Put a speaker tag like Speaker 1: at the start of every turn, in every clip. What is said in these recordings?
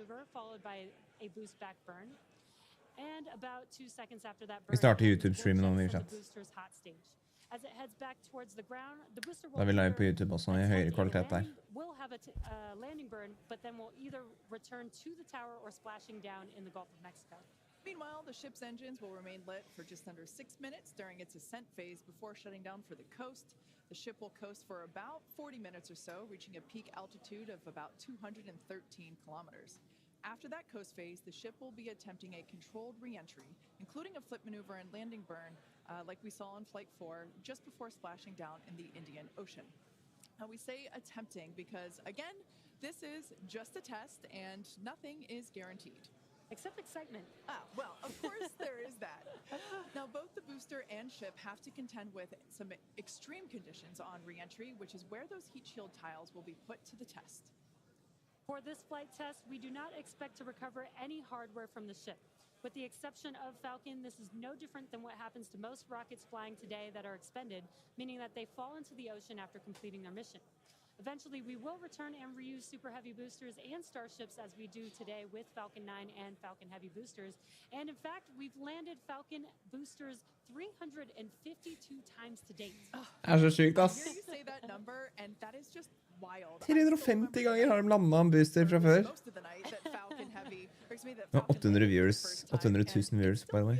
Speaker 1: maneuver, followed by a boost back burn. And about 2 seconds after that burn,
Speaker 2: Vi starter YouTube-streamen nå,
Speaker 1: the
Speaker 2: chat.
Speaker 1: booster's hot stage. As it heads back towards the ground, the booster
Speaker 2: Da er vi live på YouTube også, i høyere kvalitet der.
Speaker 1: Will have a landing burn, but then will either return to the tower or splashing down in the Gulf of Mexico.
Speaker 3: Meanwhile, the ship's engines will remain lit for just under 6 minutes during its ascent phase before shutting down for the coast. The ship will coast for about 40 minutes or so, reaching a peak altitude of about 213 kilometers. After that coast phase, the ship will be attempting a controlled re-entry, including a flip maneuver and landing burn, like we saw on Flight 4, just before splashing down in the Indian Ocean. Now, we say attempting because, again, this is just a test and nothing is guaranteed.
Speaker 1: Except excitement.
Speaker 3: Well, of course there is that. Now, both the booster and ship have to contend with some extreme conditions on re-entry, which is where those heat shield tiles will be put to the test.
Speaker 1: For this flight test, we do not expect to recover any hardware from the ship. With the exception of Falcon, this is no different than what happens to most rockets flying today that are expended, meaning that they fall into the ocean after completing their mission. Eventually, we will return and reuse Super Heavy boosters and Starships as we do today with Falcon 9 and Falcon Heavy boosters. And in fact, we've landed Falcon boosters 352 times to date.
Speaker 2: Så sykt, ass. 350 ganger har de landet en booster fra før. 800 viewers, 800 000 viewers, by the way.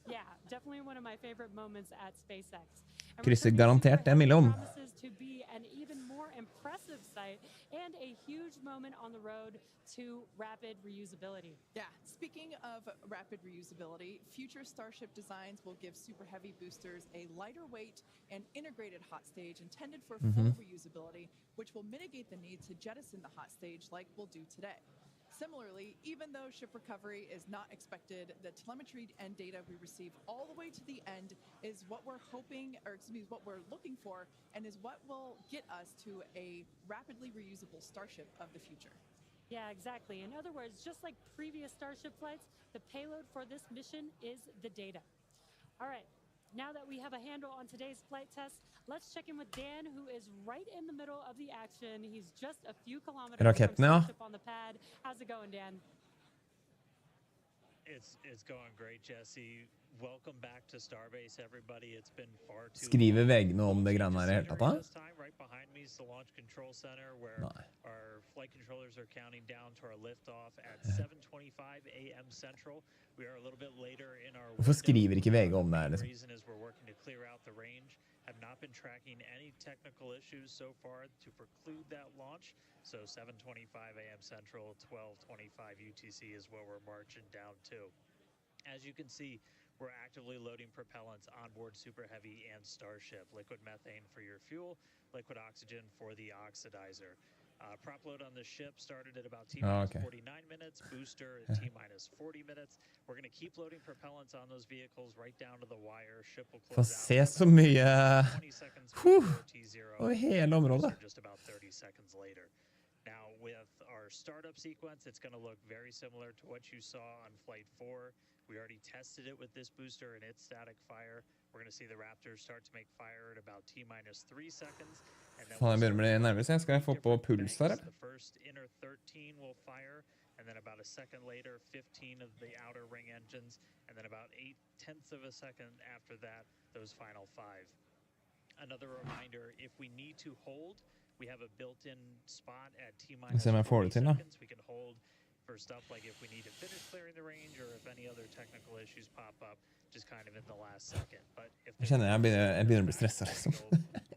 Speaker 1: Yeah, definitely one of my favorite moments at SpaceX.
Speaker 2: Krysser garantert en million.
Speaker 1: To be an even more impressive sight and a huge moment on the road to rapid reusability.
Speaker 3: Yeah, speaking of rapid reusability, future Starship designs will give Super Heavy boosters a lighter weight and integrated hot stage intended for full reusability, which will mitigate the need to jettison the hot stage like we'll do today. Similarly, even though ship recovery is not expected, the telemetry and data we receive all the way to the end is what we're hoping, or excuse me, what we're looking for, and is what will get us to a rapidly reusable Starship of the future.
Speaker 1: Yeah, exactly. In other words, just like previous Starship flights, the payload for this mission is the data. All right. Now that we have a handle on today's flight test, let's check in with Dan, who is right in the middle of the action. He's just a few kilometers from Starship on the pad. How's it going, Dan?
Speaker 4: It's going great, Jesse. Welcome back to Starbase, everybody. It's been far too
Speaker 2: Skriver VG noe om det grann her I hele tatt da?
Speaker 4: Right behind me is the Launch Control Center, where our flight controllers are counting down to our liftoff at 7:25 a.m. Central. We are a little bit later in our
Speaker 2: Hvorfor skriver ikke VG om det her,
Speaker 4: The reason is we're working to clear out the range. Have not been tracking any technical issues so far to preclude that launch. So 7:25 a.m. Central, 12:25 UTC is where we're marching down to. As you can see, we're actively loading propellants on board Super Heavy and Starship. Liquid methane for your fuel, liquid oxygen for the oxidizer. Prop load on the ship started at about T-minus 49 minutes, booster at T-minus 40 minutes. We're going to keep loading propellants on those vehicles right down to the wire. Ship will close out
Speaker 2: så mye
Speaker 4: 20 seconds before T0.
Speaker 2: Og hele området.
Speaker 4: Just about 30 seconds later. Now, with our startup sequence, it's going to look very similar to what you saw on Flight 4. We already tested it with this booster and its static fire. We're going to see the Raptors start to make fire at about T-minus 3 seconds. And then
Speaker 2: Faen, jeg begynner med det nærmere seg. Skal jeg få på puls her, eller?
Speaker 4: The first inner 13 will fire, and then about a second later, 15 of the outer ring engines, and then about 8/10 of a second after that, those final 5. Another reminder, if we need to hold, we have a built-in spot at T-minus 40 seconds. We can hold for stuff like if we need to finish clearing the range or if any other technical issues pop up, just kind of in the last second. But if
Speaker 2: jeg begynner å bli stresset, liksom.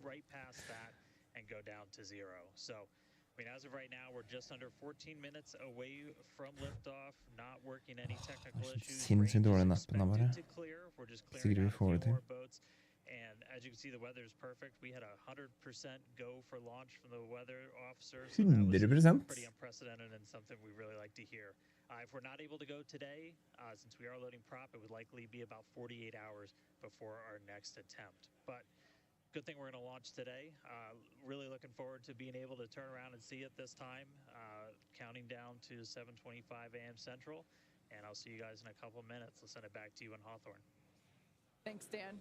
Speaker 4: Right past that and go down to 0. So, I mean, as of right now, we're just under 14 minutes away from liftoff, not working any technical issues.
Speaker 2: Sinnssykt dårlig nappen da bare.
Speaker 4: We're just
Speaker 2: Sikkert vi får det til.
Speaker 4: And as you can see, the weather is perfect. We had 100% go for launch from the weather officer. So
Speaker 2: 100%?
Speaker 4: Pretty unprecedented and something we really like to hear. If we're not able to go today, since we are loading prop, it would likely be about 48 hours before our next attempt. But good thing we're going to launch today. Really looking forward to being able to turn around and see it this time. Counting down to 7:25 a.m. Central. And I'll see you guys in a couple of minutes. I'll send it back to you in Hawthorne.
Speaker 3: Thanks, Dan.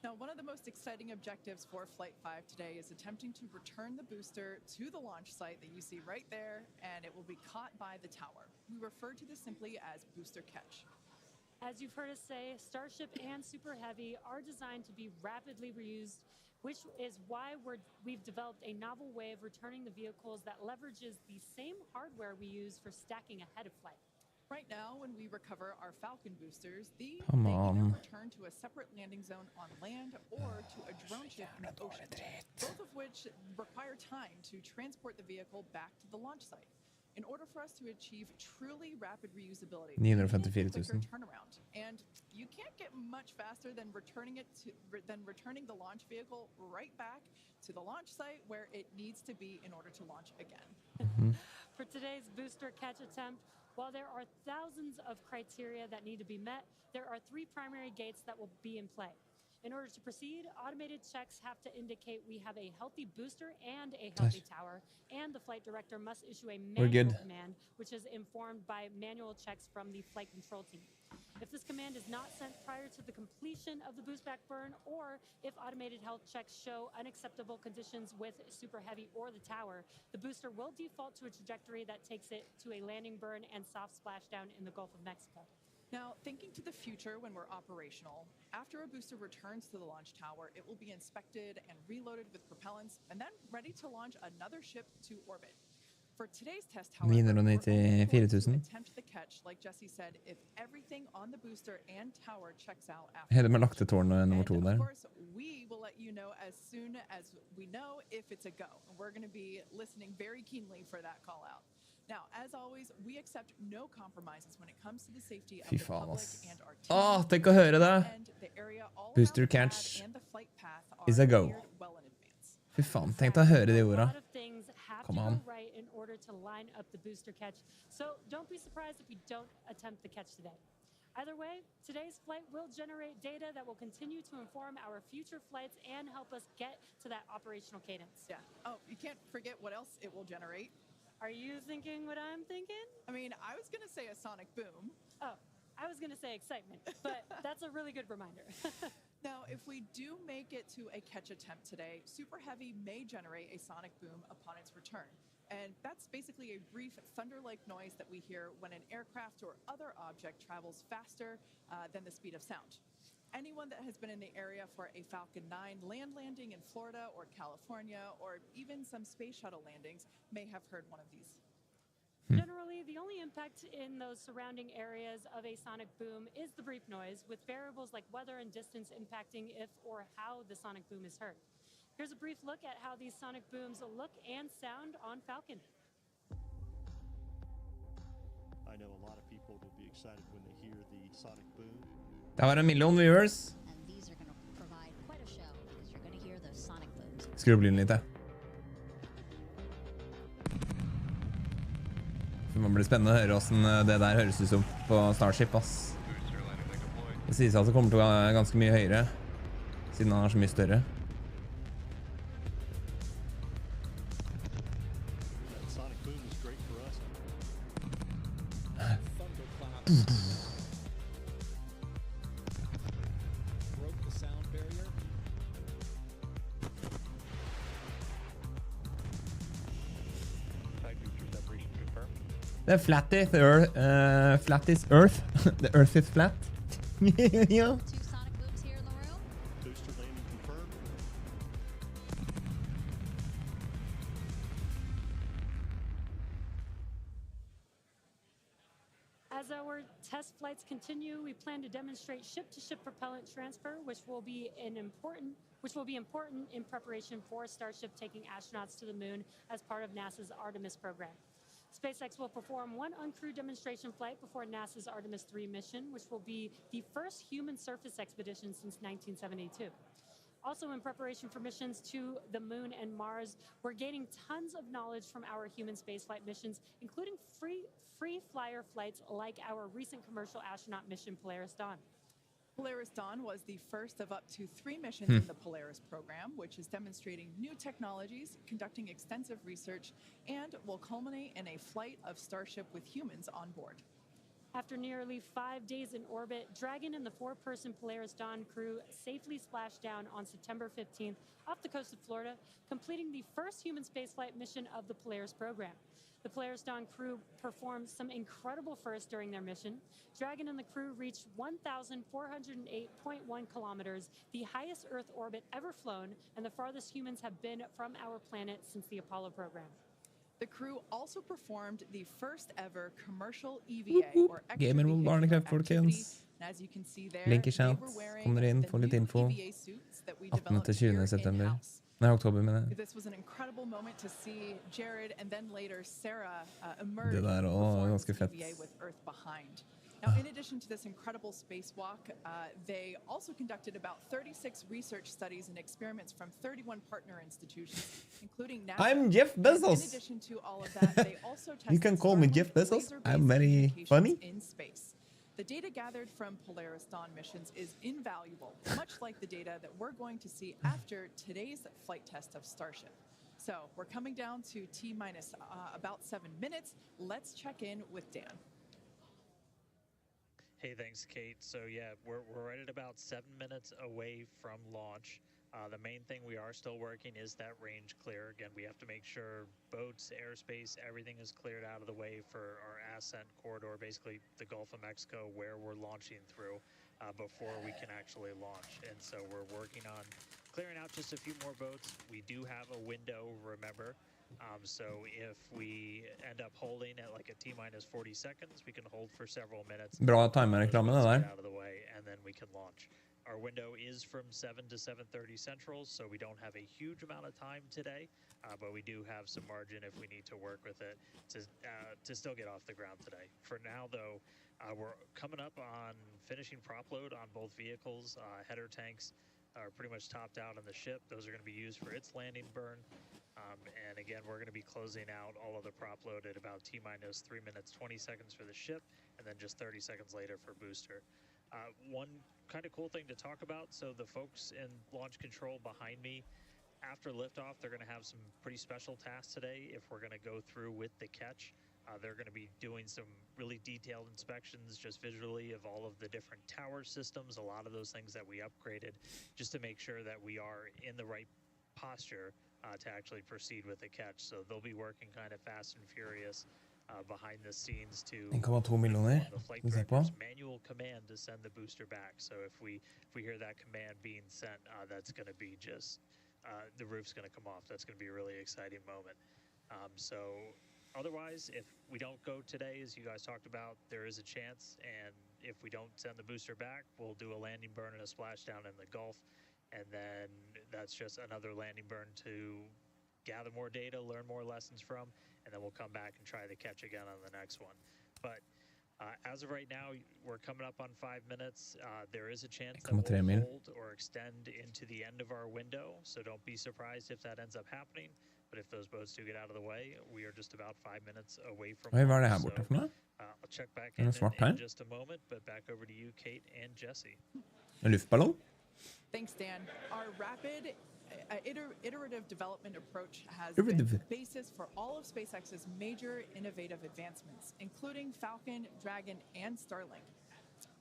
Speaker 3: Now, one of the most exciting objectives for Flight 5 today is attempting to return the booster to the launch site that you see right there, and it will be caught by the tower. We refer to this simply as booster catch.
Speaker 1: As you've heard us say, Starship and Super Heavy are designed to be rapidly reused, which is why we've developed a novel way of returning the vehicles that leverages the same hardware we use for stacking ahead of flight.
Speaker 3: Right now, when we recover our Falcon boosters, they
Speaker 2: Come
Speaker 3: either
Speaker 2: on.
Speaker 3: return to a separate landing zone on land or to a drone ship in the ocean, both of which require time to transport the vehicle back to the launch site. In order for us to achieve truly rapid reusability, we need a
Speaker 2: 954 000.
Speaker 3: quicker turnaround, and you can't get much faster than returning the launch vehicle right back to the launch site where it needs to be in order to launch again.
Speaker 1: For today's booster catch attempt, while there are thousands of criteria that need to be met, there are 3 primary gates that will be in play. In order to proceed, automated checks have to indicate we have a healthy booster and a healthy tower, and the flight director must issue a manual command, which is informed by manual checks from the flight control team. If this command is not sent prior to the completion of the boost back burn, or if automated health checks show unacceptable conditions with Super Heavy or the tower, the booster will default to a trajectory that takes it to a landing burn and soft splashdown in the Gulf of Mexico.
Speaker 3: Now, thinking to the future when we're operational, after a booster returns to the launch tower, it will be inspected and reloaded with propellants, and then ready to launch another ship to orbit. For today's test, however, we're only going to attempt the catch, like Jesse said, if everything on the booster and tower checks out after.
Speaker 2: Heller med laktetårnet nummer 2
Speaker 3: And
Speaker 2: der.
Speaker 3: of course, we will let you know as soon as we know if it's a go. And we're going to be listening very keenly for that call out. Now, as always, we accept no compromises when it comes to the safety of
Speaker 2: Fy
Speaker 3: the
Speaker 2: faen,
Speaker 3: public
Speaker 2: ass.
Speaker 3: and our team.
Speaker 2: Tenk å høre det.
Speaker 3: And the area all
Speaker 2: Booster
Speaker 3: around the pad
Speaker 2: catch
Speaker 3: and the flight path are
Speaker 2: is a go.
Speaker 3: cleared well in advance.
Speaker 2: Fy faen, tenk deg å høre de
Speaker 1: A
Speaker 2: orda.
Speaker 1: lot of things have
Speaker 2: Come
Speaker 1: to
Speaker 2: on.
Speaker 1: go right in order to line up the booster catch. So don't be surprised if we don't attempt the catch today. Either way, today's flight will generate data that will continue to inform our future flights and help us get to that operational cadence.
Speaker 3: Yeah. Oh, you can't forget what else it will generate.
Speaker 1: Are you thinking what I'm thinking?
Speaker 3: I mean, I was going to say a sonic boom.
Speaker 1: Oh, I was going to say excitement, but that's a really good reminder.
Speaker 3: Now, if we do make it to a catch attempt today, Super Heavy may generate a sonic boom upon its return. And that's basically a brief thunder-like noise that we hear when an aircraft or other object travels faster than the speed of sound. Anyone that has been in the area for a Falcon 9 land landing in Florida or California, or even some space shuttle landings, may have heard one of these.
Speaker 1: Generally, the only impact in those surrounding areas of a sonic boom is the brief noise, with variables like weather and distance impacting if or how the sonic boom is heard. Here's a brief look at how these sonic booms look and sound on Falcon.
Speaker 5: I know a lot of people will be excited when they hear the sonic boom.
Speaker 2: Det var 1 million viewers.
Speaker 6: And these are going to provide quite a show because you're going to hear those sonic booms.
Speaker 2: Skru opp lyden litt, jeg. Det må bli spennende å høre hvordan det der høres ut som på Starship, ass. Det sies at det kommer til å være ganske mye høyere, siden han er så mye større.
Speaker 5: That sonic boom is great for us.
Speaker 7: Broke the sound barrier.
Speaker 4: Type booster separation confirmed.
Speaker 2: Det er flat is flat is earth. The earth is flat. Ja.
Speaker 6: 2 sonic booms here in the room.
Speaker 5: Booster landing confirmed.
Speaker 1: As our test flights continue, we plan to demonstrate ship-to-ship propellant transfer, which will be important in preparation for Starship taking astronauts to the moon as part of NASA's Artemis program. SpaceX will perform one uncrewed demonstration flight before NASA's Artemis 3 mission, which will be the first human surface expedition since 1972. Also, in preparation for missions to the moon and Mars, we're gaining tons of knowledge from our human spaceflight missions, including free flyer flights like our recent commercial astronaut mission Polaris Dawn.
Speaker 3: Polaris Dawn was the first of up to 3 missions in the Polaris program, which is demonstrating new technologies, conducting extensive research, and will culminate in a flight of Starship with humans on board.
Speaker 1: After nearly 5 days in orbit, Dragon and the 4-person Polaris Dawn crew safely splashed down on September 15th off the coast of Florida, completing the first human spaceflight mission of the Polaris program. The Polaris Dawn crew performed some incredible firsts during their mission. Dragon and the crew reached 1,408.1 kilometers, the highest Earth orbit ever flown, and the farthest humans have been from our planet since the Apollo program.
Speaker 3: The crew also performed the first ever commercial EVA, or
Speaker 2: Gamer mot barnekraft, folkens.
Speaker 3: As you can see there,
Speaker 2: Link i
Speaker 3: they
Speaker 2: chat.
Speaker 3: were wearing
Speaker 2: Kommer inn,
Speaker 3: the
Speaker 2: får litt
Speaker 3: new
Speaker 2: info.
Speaker 3: EVA suits that we
Speaker 2: 18.
Speaker 3: developed
Speaker 2: til 20.
Speaker 3: here
Speaker 2: september.
Speaker 3: in-house.
Speaker 2: Nei, oktober, mener jeg.
Speaker 3: This was an incredible moment to see Jared and then later Sarah emerge
Speaker 2: Det der
Speaker 3: and
Speaker 2: også
Speaker 3: perform
Speaker 2: ganske fett.
Speaker 3: EVA with Earth behind. Now, in addition to this incredible spacewalk, they also conducted about 36 research studies and experiments from 31 partner institutions, including NASA.
Speaker 2: I'm Jeff Bezos.
Speaker 3: In addition to all of that, they also tested
Speaker 2: You can call me
Speaker 3: Starlink
Speaker 2: Jeff Bezos.
Speaker 3: laser-based
Speaker 2: I'm very
Speaker 3: communications
Speaker 2: funny.
Speaker 3: in space. The data gathered from Polaris Dawn missions is invaluable, much like the data that we're going to see after today's flight test of Starship. So we're coming down to T-minus about 7 minutes. Let's check in with Dan.
Speaker 4: Hey, thanks, Kate. So yeah, we're right at about 7 minutes away from launch. The main thing we are still working is that range clear. Again, we have to make sure boats, airspace, everything is cleared out of the way for our ascent corridor, basically the Gulf of Mexico, where we're launching through before we can actually launch. And so we're working on clearing out just a few more boats. We do have a window, remember. So if we end up holding at like a T-minus 40 seconds, we can hold for several minutes.
Speaker 2: Bra timer-reklame, det der.
Speaker 4: Out of the way, and then we can launch. Our window is from 7 to 7:30 Central, so we don't have a huge amount of time today, but we do have some margin if we need to work with it to still get off the ground today. For now, though, we're coming up on finishing prop load on both vehicles. Header tanks are pretty much topped out on the ship. Those are going to be used for its landing burn. And again, we're going to be closing out all of the prop load at about T-minus 3 minutes, 20 seconds for the ship, and then just 30 seconds later for booster. One kind of cool thing to talk about, so the folks in launch control behind me, after liftoff, they're going to have some pretty special tasks today if we're going to go through with the catch. They're going to be doing some really detailed inspections just visually of all of the different tower systems, a lot of those things that we upgraded, just to make sure that we are in the right posture to actually proceed with the catch. So they'll be working kind of fast and furious behind the scenes to
Speaker 2: 1,2 millioner.
Speaker 4: the flight
Speaker 2: Vi ser på.
Speaker 4: director's manual command to send the booster back. So if we hear that command being sent, that's going to be just the roof's going to come off. That's going to be a really exciting moment. So otherwise, if we don't go today, as you guys talked about, there is a chance. And if we don't send the booster back, we'll do a landing burn and a splashdown in the Gulf. And then that's just another landing burn to gather more data, learn more lessons from, and then we'll come back and try the catch again on the next one. But as of right now, we're coming up on 5 minutes. There is a chance that we'll hold or extend into the end of our window, so don't be surprised if that ends up happening. But if those boats do get out of the way, we are just about 5 minutes away from
Speaker 2: Oi, hva det her borte for noe?
Speaker 4: I'll check back
Speaker 2: Er det
Speaker 4: in
Speaker 2: svart her?
Speaker 4: just a moment, but back over to you, Kate and Jesse.
Speaker 2: En luftballong?
Speaker 3: Thanks, Dan. Our rapid iterative development approach has
Speaker 2: Iterative.
Speaker 3: been the basis for all of SpaceX's major innovative advancements, including Falcon, Dragon, and Starlink.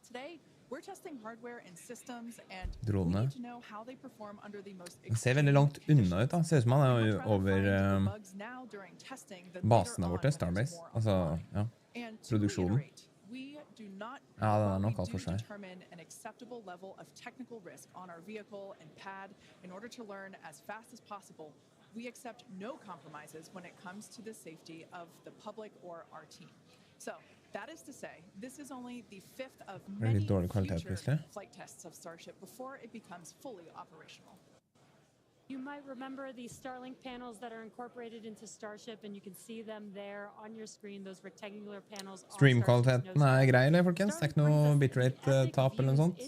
Speaker 3: Today, we're testing hardware and systems, and we
Speaker 2: Dronene.
Speaker 3: need to know how they perform under the most
Speaker 2: Den ser veldig langt unna ut da. Ser ut som han er over basene våre, Starbase. Altså, ja. Produksjonen. Ja, den er nok alt for seg.
Speaker 3: Determine an acceptable level of technical risk on our vehicle and pad in order to learn as fast as possible. We accept no compromises when it comes to the safety of the public or our team. So, that is to say, this is only the fifth of many future flight tests of Starship before it becomes fully operational.
Speaker 1: You might remember the Starlink panels that are incorporated into Starship, and you can see them there on your screen, those rectangular panels.
Speaker 2: Stream-kvaliteten er grei, eller folkens? Det er ikke noe bitrate-tap eller noe sånt.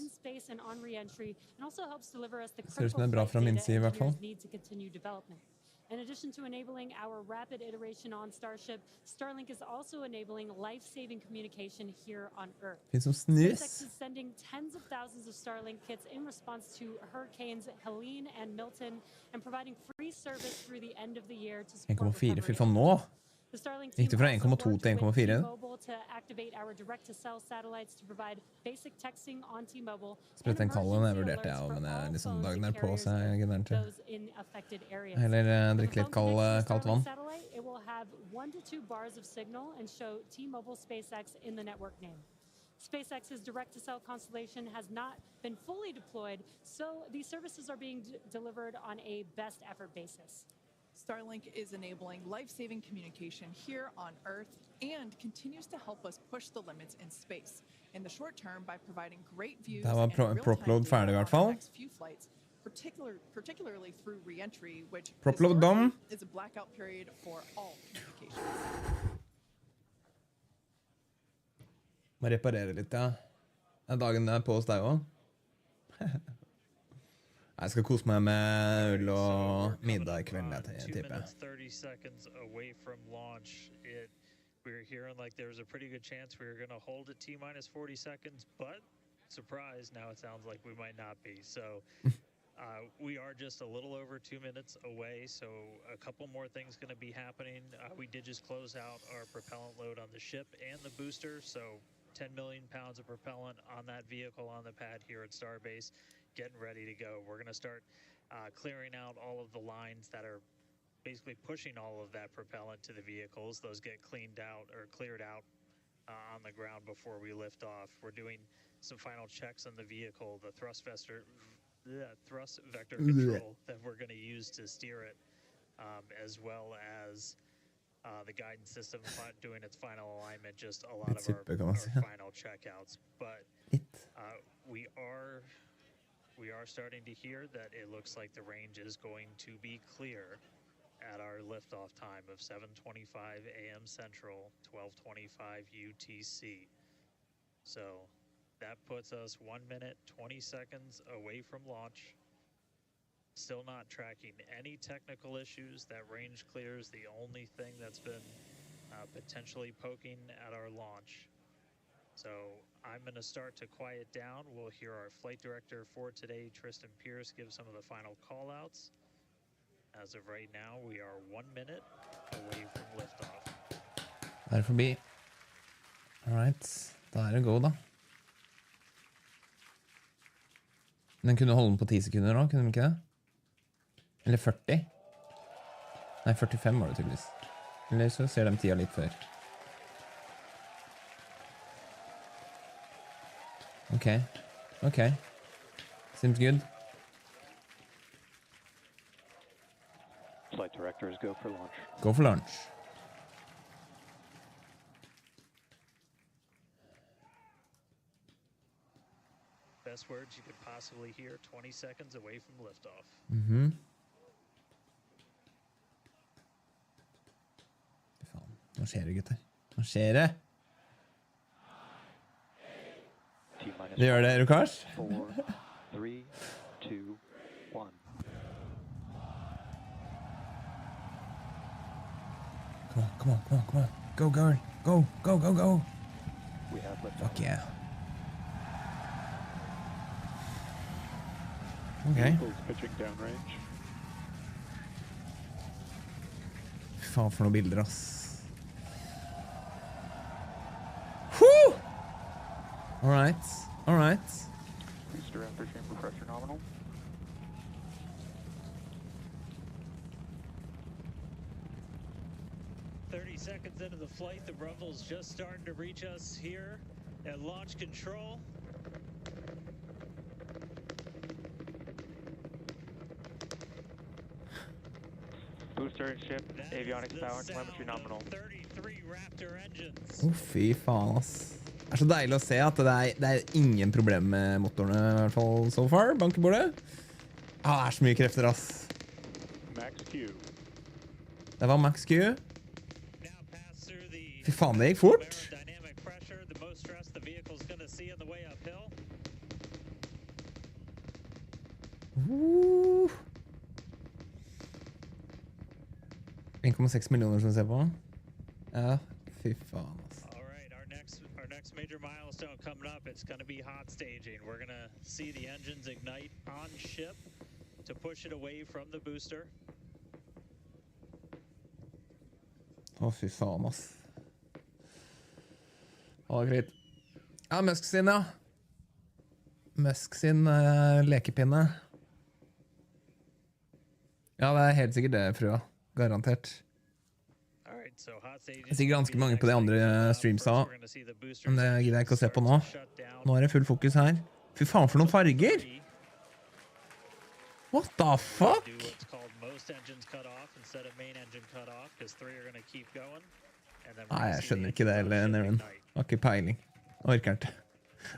Speaker 2: Ser ut som det er bra fra min side i hvert fall.
Speaker 1: In addition to enabling our rapid iteration on Starship, Starlink is also enabling life-saving communication here on Earth.
Speaker 2: Finns som snus.
Speaker 1: SpaceX is sending tens of thousands of Starlink kits in response to hurricanes Helene and Milton and providing free service through the end of the year to support
Speaker 2: 1,4. Fy faen, nå
Speaker 1: the Starlink
Speaker 2: gikk det fra
Speaker 1: team
Speaker 2: 1,2 til 1,4.
Speaker 1: Mobile to activate our direct-to-cell satellites to provide basic texting on T-Mobile and
Speaker 2: Spilte en kallen, jeg
Speaker 1: emergency
Speaker 2: vurderte
Speaker 1: alerts
Speaker 2: jeg,
Speaker 1: for
Speaker 2: men det er
Speaker 1: all
Speaker 2: liksom
Speaker 1: phones
Speaker 2: dagen
Speaker 1: and
Speaker 2: er på,
Speaker 1: carriers
Speaker 2: så jeg
Speaker 1: of
Speaker 2: gidder ikke.
Speaker 1: those in affected areas.
Speaker 2: Heller
Speaker 1: If
Speaker 2: drikke
Speaker 1: a
Speaker 2: litt
Speaker 1: phone connects to a
Speaker 2: kaldt
Speaker 1: Starlink
Speaker 2: vann.
Speaker 1: satellite, it will have 1 to 2 bars of signal and show T-Mobile SpaceX in the network name. SpaceX's direct-to-cell constellation has not been fully deployed, so these services are being delivered on a best effort basis.
Speaker 3: Starlink is enabling life-saving communication here on Earth and continues to help us push the limits in space. In the short term, by providing great views
Speaker 2: Det var
Speaker 3: and real-time
Speaker 2: propload
Speaker 3: data
Speaker 2: ferdig I
Speaker 3: on
Speaker 2: hvert
Speaker 3: our
Speaker 2: fall.
Speaker 3: next few flights, particularly through re-entry, which
Speaker 2: Propload
Speaker 3: historically
Speaker 2: done.
Speaker 3: is a blackout period for all communications.
Speaker 2: Må reparere litt, ja. Er dagen der på hos deg også? Jeg skal kose meg med øl og middag I kveld, jeg tipper.
Speaker 4: 30 seconds away from launch. We're hearing like there's a pretty good chance we're going to hold at T-minus 40 seconds, but surprise, now it sounds like we might not be. So we are just a little over 2 minutes away, so a couple more things going to be happening. We did just close out our propellant load on the ship and the booster, so 10 million pounds of propellant on that vehicle on the pad here at Starbase, getting ready to go. We're going to start clearing out all of the lines that are basically pushing all of that propellant to the vehicles. Those get cleaned out or cleared out on the ground before we lift off. We're doing some final checks on the vehicle, the thrust vector control that we're going to use to steer it, as well as the guidance system doing its final alignment, just a lot of our final checkouts. But we are starting to hear that it looks like the range is going to be clear at our liftoff time of 7:25 a.m. Central, 12:25 UTC. So that puts us 1 minute, 20 seconds away from launch. Still not tracking any technical issues. That range clear is the only thing that's been potentially poking at our launch. So I'm going to start to quiet down. We'll hear our flight director for today, Tristan Pierce, give some of the final call-outs. As of right now, we are 1 minute away from liftoff.
Speaker 2: Der forbi. Alright, da det go da. Den kunne holde den på 10 sekunder nå, kunne den ikke det? Eller 40? Nei, 45 var det tydeligvis. Eller så ser de tida litt før. Ok. Seems good.
Speaker 8: Flight directors, go for launch.
Speaker 2: Go for launch.
Speaker 4: Best words you could possibly hear, 20 seconds away from liftoff.
Speaker 2: Fy faen, nå skjer det, gutter. Nå skjer det! Det gjør det, Rukash?
Speaker 8: 4, 3, 2, 1.
Speaker 2: Come on. Go, girl. Go.
Speaker 8: We have liftoff.
Speaker 2: Fuck yeah. Okay.
Speaker 8: Pitching downrange.
Speaker 2: Fy faen for noen bilder, ass. Woo! Alright.
Speaker 8: Booster after chamber pressure nominal.
Speaker 4: Seconds into the flight, the rumble's just starting to reach us here at launch control.
Speaker 8: Booster ship, avionics power, telemetry nominal.
Speaker 4: 33 Raptor engines.
Speaker 2: Fy faen, ass. Det så deilig å se at det ingen problem med motorene, I hvert fall so far, bankebordet. Det så mye krefter, ass.
Speaker 8: Max Q.
Speaker 2: Det var Max Q. Fy faen, det gikk fort. Uh. 1,6 millioner som ser på. Ja, fy faen, altså.
Speaker 4: Our next major milestone coming up, it's going to be hot staging. We're going to see the engines ignite on ship to push it away from the booster.
Speaker 2: Fy faen, ass. Å, greit. Ja, Musk sin, ja. Musk sin lekepinne. Ja, det er helt sikkert det, frøa. Garantert. Det er sikkert ganske mange på de andre streamsa, men det gidder jeg ikke å se på nå. Nå er det full fokus her. Fy faen for noen farger! What the fuck? Nei, jeg skjønner ikke det heller, Naren. Har ikke peiling. Orker ikke.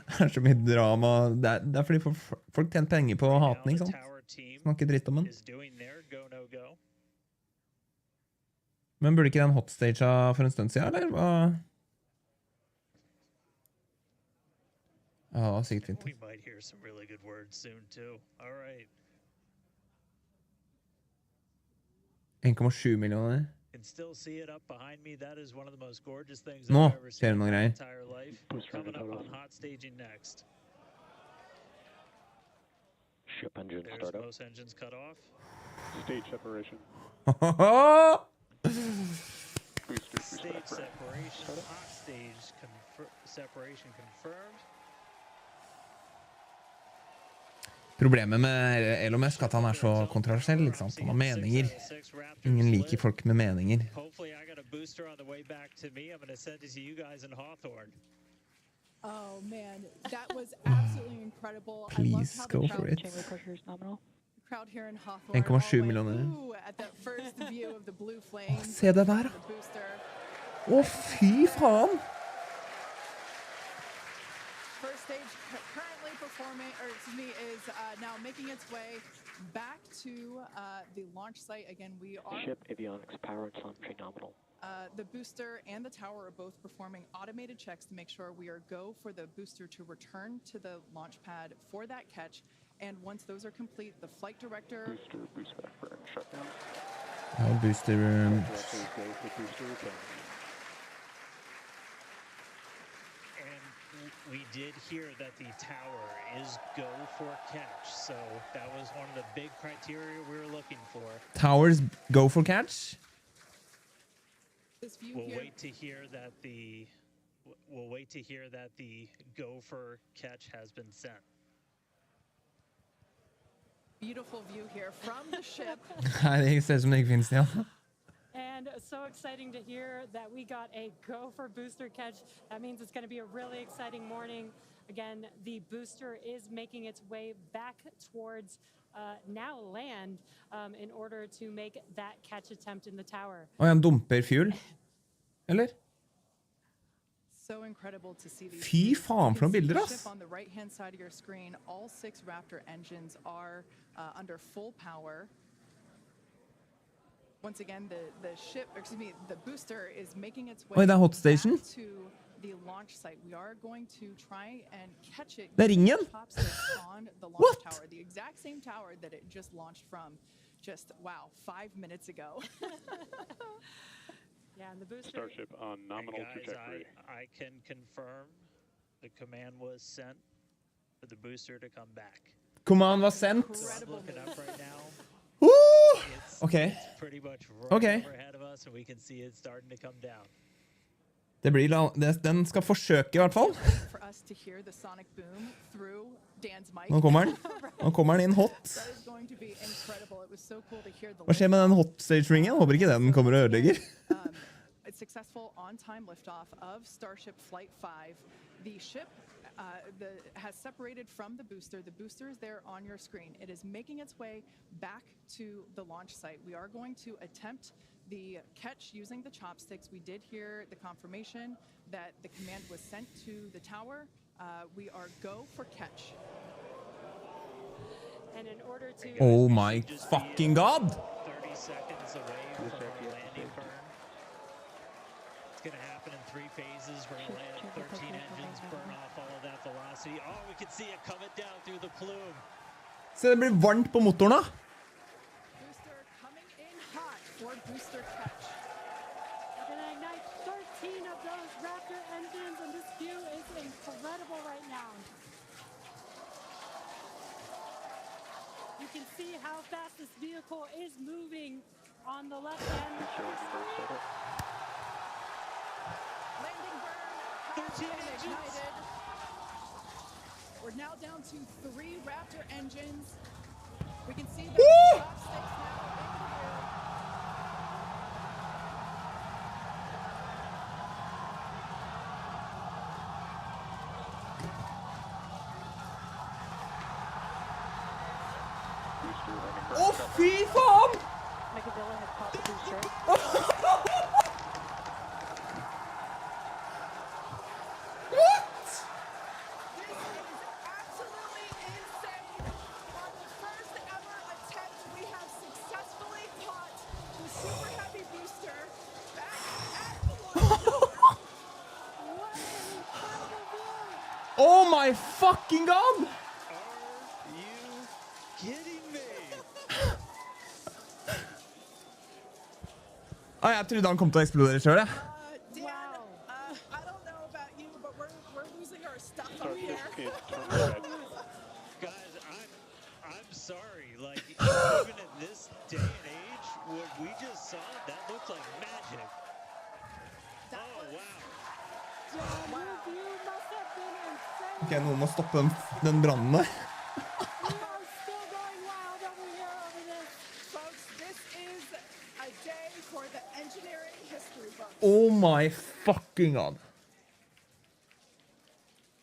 Speaker 2: Det er så mye drama. Det er fordi folk tjener penger på haten, ikke sant? Snakker dritt om den. Men burde ikke den hotstagea for en stund siden, eller? Hva? Ja, sikkert fint. 1,7 millioner. Nå ser du noen greier.
Speaker 8: Ship engine start up.
Speaker 5: Stage separation.
Speaker 4: Stage separation, hot stage separation confirmed.
Speaker 2: Problemet med Elon Musk er at han er så kontroversiell, ikke sant? Han har meninger. Ingen liker folk med meninger.
Speaker 3: Oh man, that was absolutely incredible.
Speaker 2: Please go for it.
Speaker 3: Crowd here in Hawthorne.
Speaker 2: 1,7 millioner.
Speaker 3: At that first view of the blue flame.
Speaker 2: Se det der. Å, fy faen!
Speaker 3: First stage currently performing, or excuse me, is now making its way back to the launch site. Again, we are...
Speaker 8: Ship avionics power and telemetry nominal.
Speaker 3: The booster and the tower are both performing automated checks to make sure we are go for the booster to return to the launch pad for that catch. And once those are complete, the flight director...
Speaker 8: Boost back burn, shutdown.
Speaker 2: Ja, booster...
Speaker 4: We did hear that the tower is go for catch, so that was one of the big criteria we were looking for.
Speaker 2: Towers go for catch?
Speaker 4: We'll wait to hear that the go for catch has been sent.
Speaker 3: Beautiful view here from the ship.
Speaker 2: Nei, det ser ut som det ikke finnes, ja.
Speaker 1: And so exciting to hear that we got a go for booster catch. That means it's going to be a really exciting morning. Again, the booster is making its way back towards now land in order to make that catch attempt in the tower.
Speaker 2: Og han dumper fuel? Eller?
Speaker 3: So incredible to see these.
Speaker 2: Fy faen for noen bilder, ass!
Speaker 3: On the right-hand side of your screen, all 6 Raptor engines are under full power. Once again, the ship, excuse me, the booster is making its way
Speaker 2: det er hot station.
Speaker 3: back to the launch site. We are going to try and catch it.
Speaker 2: Det er ringen?
Speaker 3: On the launch
Speaker 2: What?
Speaker 3: tower, the exact same tower that it just launched from. Just wow, 5 minutes ago.
Speaker 1: Yeah, and the booster.
Speaker 5: Starship on nominal
Speaker 4: Guys,
Speaker 5: trajectory.
Speaker 4: I can confirm the command was sent for the booster to come back.
Speaker 2: Command was sent.
Speaker 4: So I'm looking up right now.
Speaker 2: Okay.
Speaker 4: It's pretty much right
Speaker 2: Okay.
Speaker 4: ahead of us, and we can see it starting to come down.
Speaker 2: Det blir den skal forsøke i hvert fall.
Speaker 3: For us to hear the sonic boom through Dan's mic.
Speaker 2: Nå kommer den. Nå kommer den inn hot.
Speaker 3: That is going to be incredible. It was so cool to hear the
Speaker 2: Hva skjer med den hot stage-ringen? Håper ikke den kommer og ødelegger.
Speaker 3: It's successful on-time liftoff of Starship Flight 5. The ship has separated from the booster. The booster is there on your screen. It is making its way back to the launch site. We are going to attempt the catch using the chopsticks. We did hear the confirmation that the command was sent to the tower. We are go for catch.
Speaker 1: And in order to...
Speaker 2: Oh my fucking god!
Speaker 4: 30 seconds away from the landing burn. It's going to happen in 3 phases. We're going to land 13 engines, burn off all of that velocity. Oh, we can see it coming down through the plume.
Speaker 2: Se, det blir varmt på motoren da.
Speaker 3: Booster coming in hot for booster catch.
Speaker 1: We're going to ignite 13 of those Raptor engines, and this view is incredible right now. You can see how fast this vehicle is moving on the left end.
Speaker 3: Landing burn. ignited. We're now down to 3 Raptor engines. We can see that chopsticks now in
Speaker 2: Fy faen!
Speaker 1: Megadilla had popped the booster.
Speaker 3: absolutely insane. On the first ever attempt, we have successfully caught the super heavy booster back at the launch tower.
Speaker 1: What an incredible view!
Speaker 2: Oh my fucking god!
Speaker 4: Are you kidding me?
Speaker 2: Jeg trodde han kom til å eksplodere selv, jeg.
Speaker 3: Dan, I don't know about you, but we're losing our stuff up here.
Speaker 4: Guys, I'm sorry. Like, even at this day and age, what we just saw, that looked like magic. Oh, wow.
Speaker 1: Your view must have been insane.
Speaker 2: Ok, noen må stoppe den brannen der.
Speaker 1: We are still going wild over here over this.
Speaker 3: Folks, this is a day for the engineering history books.
Speaker 2: Oh my fucking god.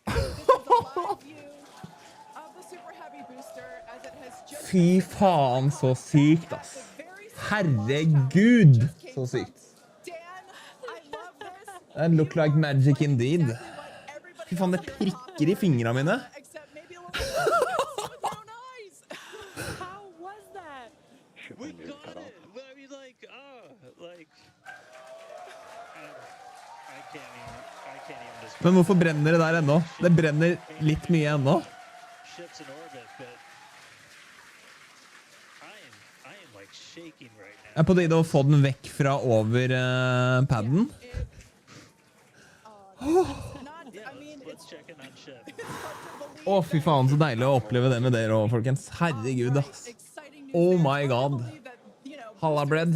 Speaker 3: This is a live view of the super heavy booster as it has just
Speaker 2: Fy faen, så sykt, ass. Herregud, så sykt.
Speaker 3: Dan, I love this.
Speaker 2: That look like magic indeed. Fy faen, det prikker i fingrene mine.
Speaker 3: Except maybe a little bit with your own eyes.
Speaker 1: How was that?
Speaker 4: We got it. I mean, like, I can't even describe.
Speaker 2: Men hvorfor brenner det der ennå? Det brenner litt mye ennå.
Speaker 4: Ships in orbit, but I am like shaking right now.
Speaker 2: Er på tide å få den vekk fra over padden.
Speaker 4: Let's check in on ship.
Speaker 2: Å, fy faen, så deilig å oppleve det med dere også, folkens. Herregud, ass. Oh my god. Halla, Bredd.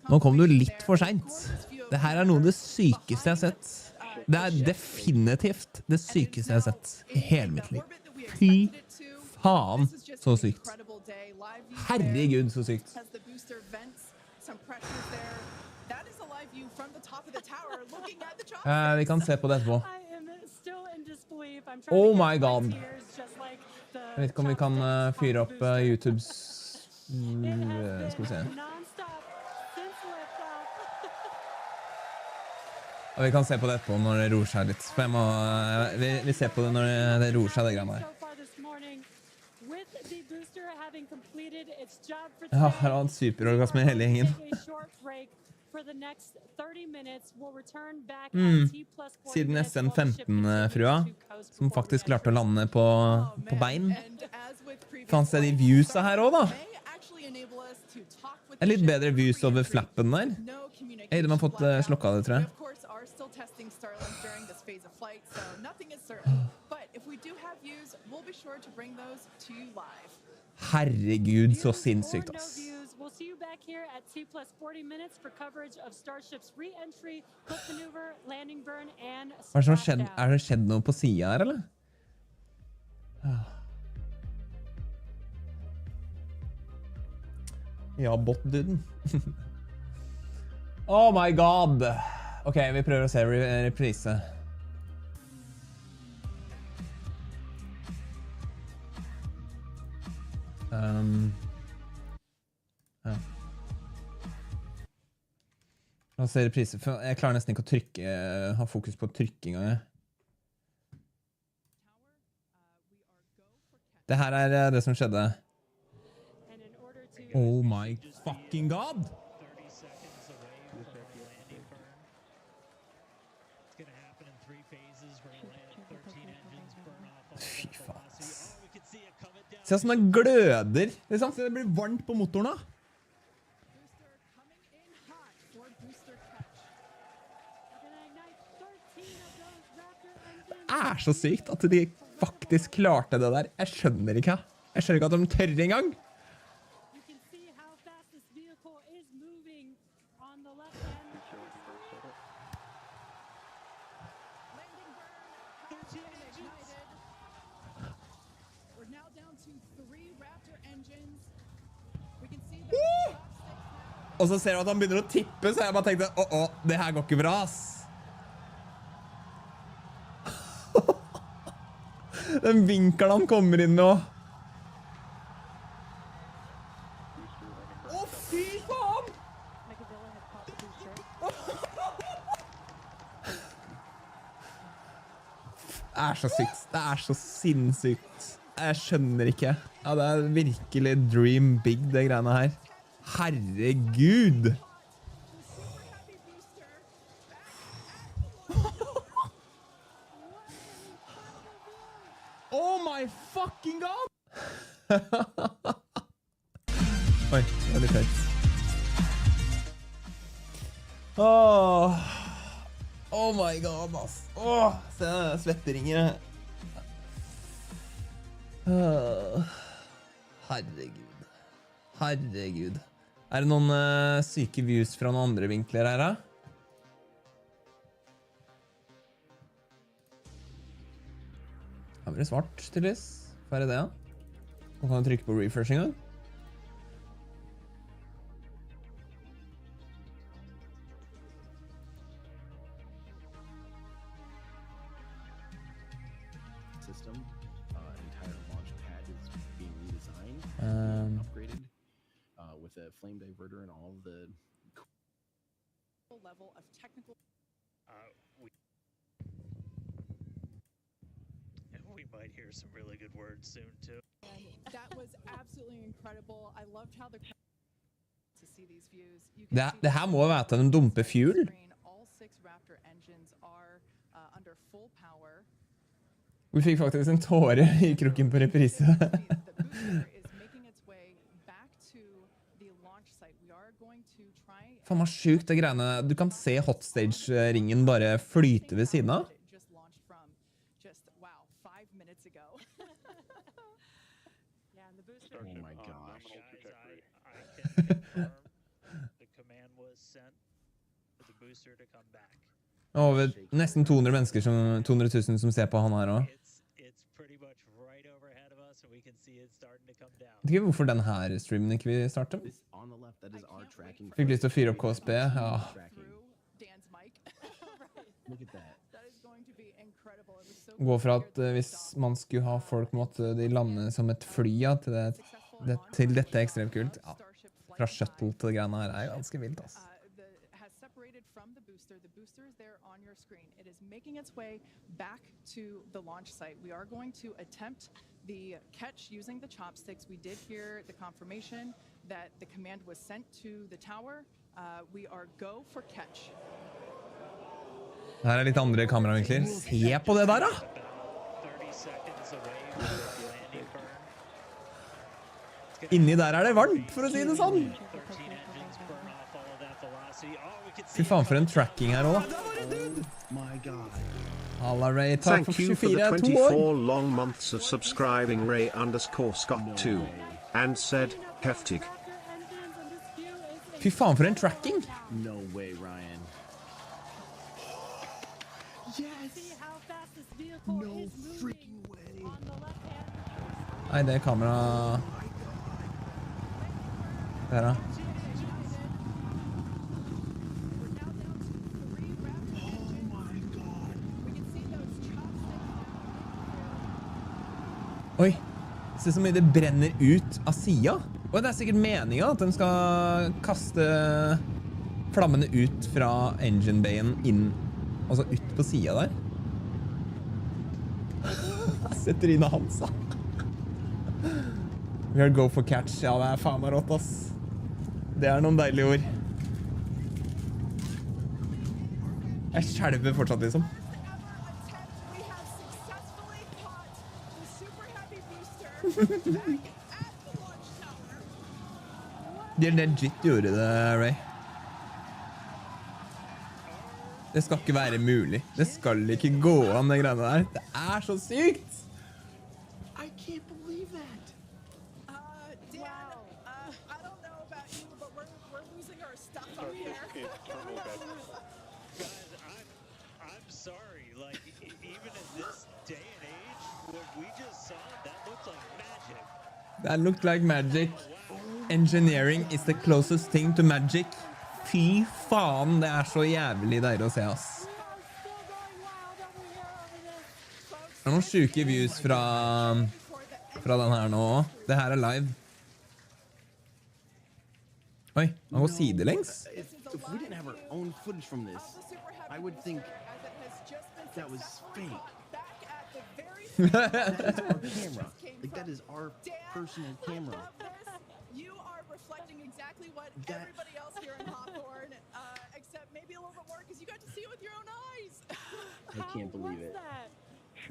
Speaker 2: Nå kom du litt for sent. Det her er noe av det sykeste jeg har sett. Det er definitivt det sykeste jeg har sett i hele mitt liv. Fy faen, så sykt. Herregud, så sykt. Vi kan se på det etterpå.
Speaker 1: I am still in disbelief. I'm
Speaker 2: Oh
Speaker 1: trying to
Speaker 2: my
Speaker 1: get
Speaker 2: god.
Speaker 1: tears just like the
Speaker 2: Jeg vet ikke om vi kan
Speaker 1: chopsticks
Speaker 2: fyre
Speaker 1: on
Speaker 2: opp
Speaker 1: the booster.
Speaker 2: YouTubes...
Speaker 1: It has
Speaker 2: Skal vi se.
Speaker 1: been non-stop since liftoff.
Speaker 2: Og vi kan se på det etterpå når det roer seg litt. For jeg må... Vi ser på det når det roer seg, det greiene der.
Speaker 1: So far this morning, with the booster having completed its job for
Speaker 2: Ja, her har han superorgasme i hele gjengen.
Speaker 1: Take a short break for the next 30 minutes. We'll return back at T+40
Speaker 2: Siden
Speaker 1: minutes while the ship
Speaker 2: SN15-frua,
Speaker 1: continues to coast
Speaker 2: som
Speaker 1: before
Speaker 2: faktisk
Speaker 1: we
Speaker 2: klarte å
Speaker 1: enter.
Speaker 2: lande på bein. Faen, se de viewsa her også, da. En litt bedre views over flappen der. Hei, de har fått slukket det, tror jeg. Herregud, så sinnssykt,
Speaker 1: Or no
Speaker 2: ass.
Speaker 1: views. We'll see you back here at T+40 minutes for coverage of Starship's re-entry, quick maneuver, landing burn, and
Speaker 2: Hva er det som har skjedd?
Speaker 1: splashdown.
Speaker 2: Er det skjedd noe på siden her, eller? Ja, bot-duden. Oh my god! Ok, vi prøver å se reprise. Ja. La oss se reprise. For jeg klarer nesten ikke å trykke, ha fokus på trykking. Det her er det som skjedde.
Speaker 1: And in order to
Speaker 2: Oh my fucking god!
Speaker 4: 30 seconds away from landing burn. It's going to happen in 3 phases. We're going to land 13 engines, burn off all
Speaker 2: Fy
Speaker 4: that
Speaker 2: faen.
Speaker 4: velocity. Oh, we can see it coming down.
Speaker 2: Se hvordan det gløder. Liksom. Se, det blir varmt på motoren da.
Speaker 3: Booster coming in hot for booster catch.
Speaker 1: we're gonna ignite 13 of those Raptor engines.
Speaker 2: Det er så sykt at de faktisk klarte det der. Jeg skjønner ikke. Jeg skjønner ikke at de tør engang.
Speaker 1: You can see how fast this vehicle is moving on the left hand.
Speaker 3: We're now down to 3 Raptor engines. We can see the
Speaker 2: Og så ser du at han begynner å tippe, så jeg bare tenkte, det her går ikke bra, ass. Den vinkelen han kommer inn med også. Fy faen! Det er så sykt. Det er så sinnssykt. Jeg skjønner ikke. Ja, det er virkelig dream big, det greiene her. Herregud! Oh my fucking god! Oi, det var litt høyt. Oh my god, ass. Se denne svetteringen. Herregud. Herregud. Er det noen syke views fra noen andre vinkler her, da? Her blir det svart, tydeligvis. Hva er det, da? Nå kan du trykke på refreshing, da.
Speaker 9: Entire launch pad is being redesigned, upgraded with a flame diverter and all of the
Speaker 3: level of technical.
Speaker 4: We might hear some really good words soon too.
Speaker 3: And that was absolutely incredible. I loved how the to see these views. You can
Speaker 2: Det her må være at de dumper fuel.
Speaker 3: All 6 Raptor engines are under full power.
Speaker 2: Vi fikk faktisk en tåre I kroken på reprise. Faen meg sjukt det greiene. Du kan se hotstage-ringen bare flyte ved siden av.
Speaker 9: Oh my gosh.
Speaker 2: Over nesten 200 mennesker, 200 000 som ser på han her også. Jeg vet ikke hvorfor denne her streamen ikke vil starte. Fikk lyst til å fyre opp KSB, ja. Gå fra at hvis man skulle ha folk, måtte de lande som et fly, ja, til dette er ekstremt kult. Ja, fra shuttle til det greiene her er ganske vilt, altså.
Speaker 3: The booster is there on your screen. It is making its way back to the launch site. We are going to attempt the catch using the chopsticks. We did hear the confirmation that the command was sent to the tower. We are go for catch.
Speaker 2: Her er litt andre kameravinkler. Se på det der, da! Inni der er det varmt, for å si det sånn. Fy faen for en tracking her også. Halla Ray, takk for 24, 2 år.
Speaker 10: Thank you for the 24 long months of subscribing Ray_Scott2 and said heftig.
Speaker 2: Fy faen for en tracking.
Speaker 9: No way, Ryan.
Speaker 3: No
Speaker 9: freaking way.
Speaker 2: Nei, det er kamera. Der da. Oi, se så mye det brenner ut av siden. Og det er sikkert meningen at de skal kaste flammene ut fra engine bayen inn, altså ut på siden der. Se trynet hans da. We are go for catch. Ja, det er faen meg rått, ass. Det er noen deilige ord. Jeg skjelver fortsatt, liksom. De legit gjorde det, Ray. Det skal ikke være mulig. Det skal ikke gå an, det greiene der. Det er så sykt!
Speaker 9: I can't believe that.
Speaker 3: Dan, I don't know about you, but we're losing our stuff up here.
Speaker 4: Guys, I'm sorry. Like, even in this
Speaker 2: That looked like magic. Engineering is the closest thing to magic. Fy faen, det så jævlig deilig å se, ass. Det noen syke views fra den her nå. Det her live. Oi, han går sidelengs.
Speaker 9: If we didn't have our own footage from this, I would think that was fake. That is our camera. Like, that is our personal camera.
Speaker 3: You are reflecting exactly what everybody else here in Hawthorne, except maybe a little bit more because you got to see it with your own eyes.
Speaker 9: I can't believe it.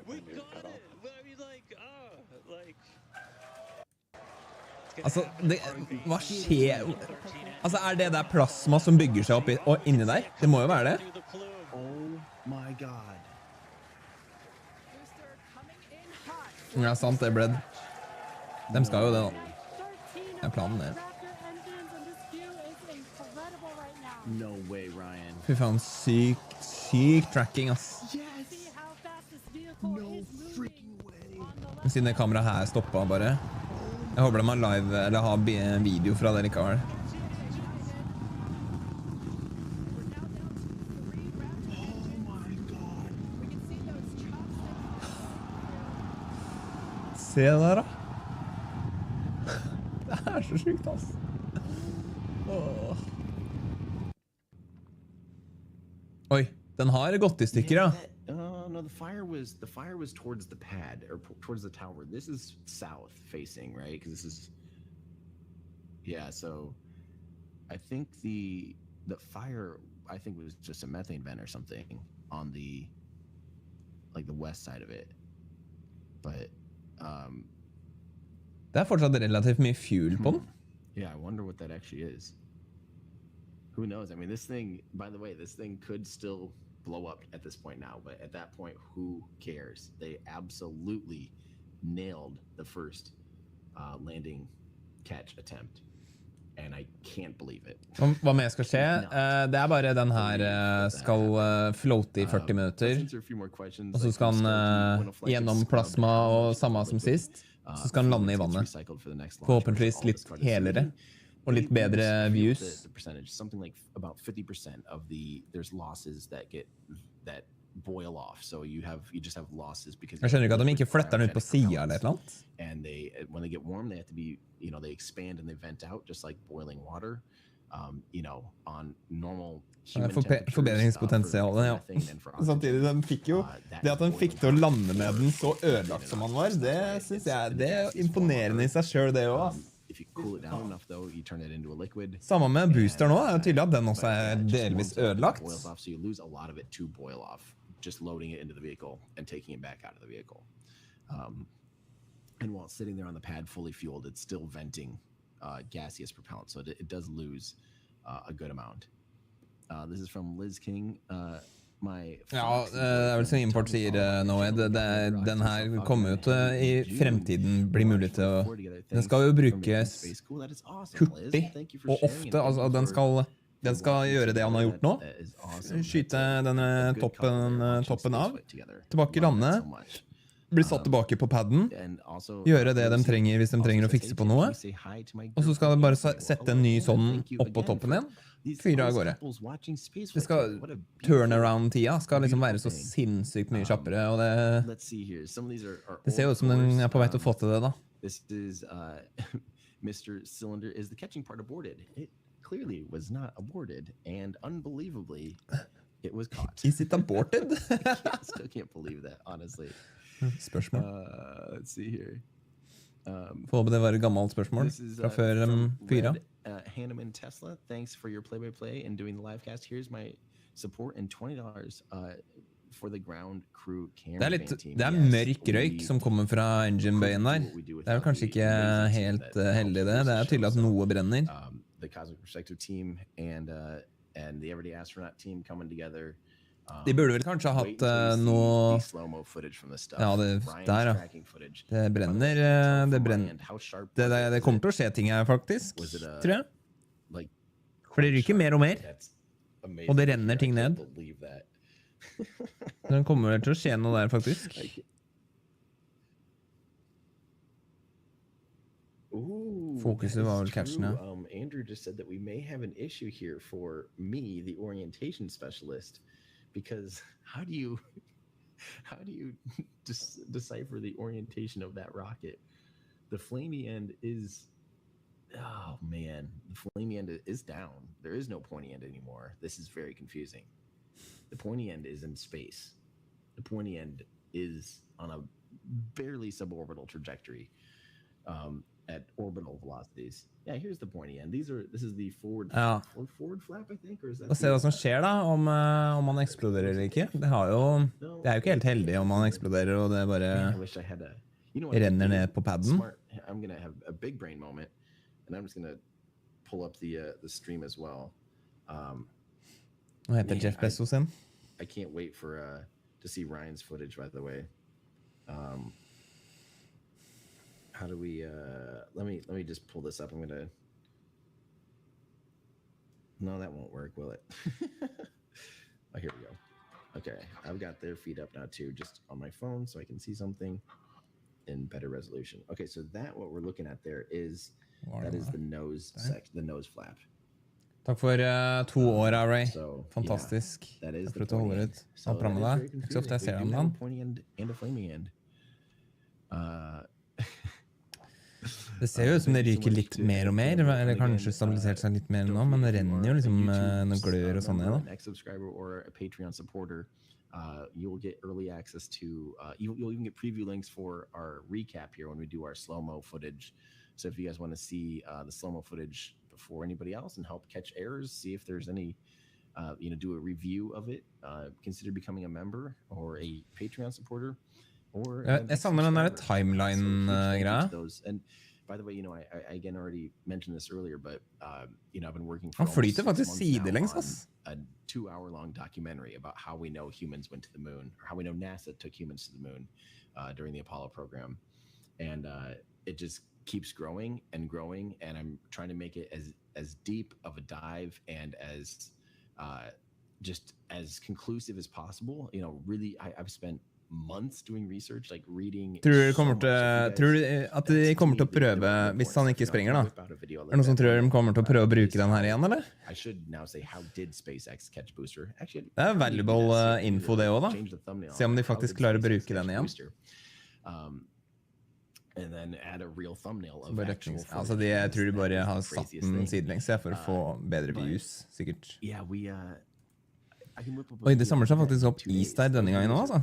Speaker 4: We got it. I mean, like.
Speaker 2: Altså, hva skjer? Altså, det der plasma som bygger seg opp og inni der? Det må jo være det.
Speaker 9: Oh my god.
Speaker 2: Ja, sant, det ble det. De skal jo det da. Det planen det.
Speaker 9: No way, Ryan.
Speaker 2: Fy faen, syk tracking, ass.
Speaker 9: No freaking way.
Speaker 2: Siden det kameraet her stoppet bare. Jeg håper de har live, eller har video fra det likevel. Se der da. Det så sykt, ass. Oi, den har gått I stykker, ja.
Speaker 9: No, the fire was towards the pad or towards the tower. This is south facing, right? Because this is, yeah. So, I think the fire, I think was just a methane vent or something on the, like the west side of it. But,
Speaker 2: det fortsatt relativt mye fuel på den.
Speaker 9: Yeah, I wonder what that actually is. Who knows? I mean, this thing, by the way, this thing could still blow up at this point now, but at that point, who cares? They absolutely nailed the first landing catch attempt, and I can't believe it.
Speaker 2: Hva mer skal skje? Det bare den her skal floate I 40 minutter, og så skal han gjennom plasma og samme som sist, så skal han lande I vannet. Forhåpentligvis litt helere. Og litt bedre views.
Speaker 9: Something like about 50% of there's losses that boil off. So you just have losses because
Speaker 2: Jeg skjønner ikke at de ikke fletter den ut på siden eller et eller annet.
Speaker 9: And when they get warm, they have to be, they expand and they vent out just like boiling water. On normal human temperatures.
Speaker 2: Forbedringspotensialet, ja. Samtidig, den fikk jo, det at den fikk til å lande med den så ødelagt som han var, det synes jeg, det imponerende I seg selv det også.
Speaker 9: If you cool it down enough, though, you turn it into a liquid.
Speaker 2: Samme med booster nå, det jo tydelig at den også delvis ødelagt.
Speaker 9: So you lose a lot of it to boil off, just loading it into the vehicle and taking it back out of the vehicle. And while sitting there on the pad fully fueled, it's still venting gaseous propellant, so it does lose a good amount. This is from Liz King.
Speaker 2: Ja, det vel som import sier nå, den her kommer jo til I fremtiden bli mulig til å, den skal jo brukes hurtig og ofte, altså den skal gjøre det han har gjort nå, skyte denne toppen av, tilbake I landet, bli satt tilbake på padden, gjøre det de trenger hvis de trenger å fikse på noe, og så skal de bare sette en ny sånn opp på toppen igjen, fyre av gårde. Det skal turnaround-tida skal liksom være så sinnssykt mye kjappere, og det ser jo ut som den på vei til å få til det da.
Speaker 9: This is Mr. Cylinder, is the catching part aborted? It clearly was not aborted, and unbelievably, it was caught.
Speaker 2: Is it aborted?
Speaker 9: I still can't believe that, honestly.
Speaker 2: Spørsmål.
Speaker 9: Let's see here.
Speaker 2: Får håpe det var et gammelt spørsmål fra før fyra.
Speaker 9: Hanneman Tesla, thanks for your play-by-play and doing the live cast. Here's my support and $20 for the ground crew cameraman team.
Speaker 2: Det mørk røyk som kommer fra engine bayen der. Det jo kanskje ikke helt heldig det. Det tydelig at noe brenner.
Speaker 9: The Cosmic Perspective team and the Everyday Astronaut team coming together.
Speaker 2: De burde vel kanskje ha hatt noe... Ja, det der, ja. Det brenner, det kommer til å skje ting her, faktisk, tror jeg. For det ryker mer og mer. Og det renner ting ned. Det kommer vel til å skje noe der, faktisk. Fokuset var vel catchen, ja.
Speaker 9: Andrew just said that we may have an issue here for me, the orientation specialist, because how do you decipher the orientation of that rocket? The flamey end is, oh man, the flamey end is down. There is no pointy end anymore. This is very confusing. The pointy end is in space. The pointy end is on a barely suborbital trajectory at orbital velocities. Yeah, here's the pointy end. This is the forward flap, I think, or is that?
Speaker 2: Og se hva som skjer da, om man eksploderer eller ikke. Det er jo ikke helt heldig om man eksploderer, og det bare renner ned på padden.
Speaker 9: I'm gonna have a big brain moment, and I'm just gonna pull up the stream as well.
Speaker 2: Hva heter Jeff Bezos igjen?
Speaker 9: I can't wait to see Ryan's footage, by the way. How do we let me just pull this up. I'm gonna, no, that won't work, will it? Oh, here we go. Okay, I've got their feed up now too, just on my phone, so I can see something in better resolution. Okay, so what we're looking at there is the nose flap.
Speaker 2: Takk for 2 år, Ray. Fantastisk. Jeg prøvde å holde ut. Han fram med deg. Ikke så ofte jeg ser ham da. Det ser jo ut som det ryker litt mer og mer, eller kanskje stabilisert seg litt mer nå, men det renner jo liksom noen glør og sånne da.
Speaker 9: You'll get early access to, you'll even get preview links for our recap here when we do our slow-mo footage. So if you guys want to see the slow-mo footage before anybody else and help catch errors, see if there's any, do a review of it, consider becoming a member or a Patreon supporter.
Speaker 2: Jeg savner den der timeline-greia.
Speaker 9: And by the way, I again already mentioned this earlier, but I've been working for
Speaker 2: Han flyter faktisk sidelengs, ass.
Speaker 9: A 2-hour-long documentary about how we know humans went to the moon, or how we know NASA took humans to the moon during the Apollo program. And it just keeps growing, and I'm trying to make it as deep of a dive and as just as conclusive as possible. Really, I've spent months doing research, like reading.
Speaker 2: Tror du at de kommer til å prøve, hvis han ikke sprenger da? Det noen som tror de kommer til å prøve å bruke den her igjen, eller? Det valuable info det også da. Se om de faktisk klarer å bruke den igjen. Altså, jeg tror de bare har satt den sidelengs for å få bedre views, sikkert. Oi, det samler seg faktisk opp is der denne gangen nå, altså.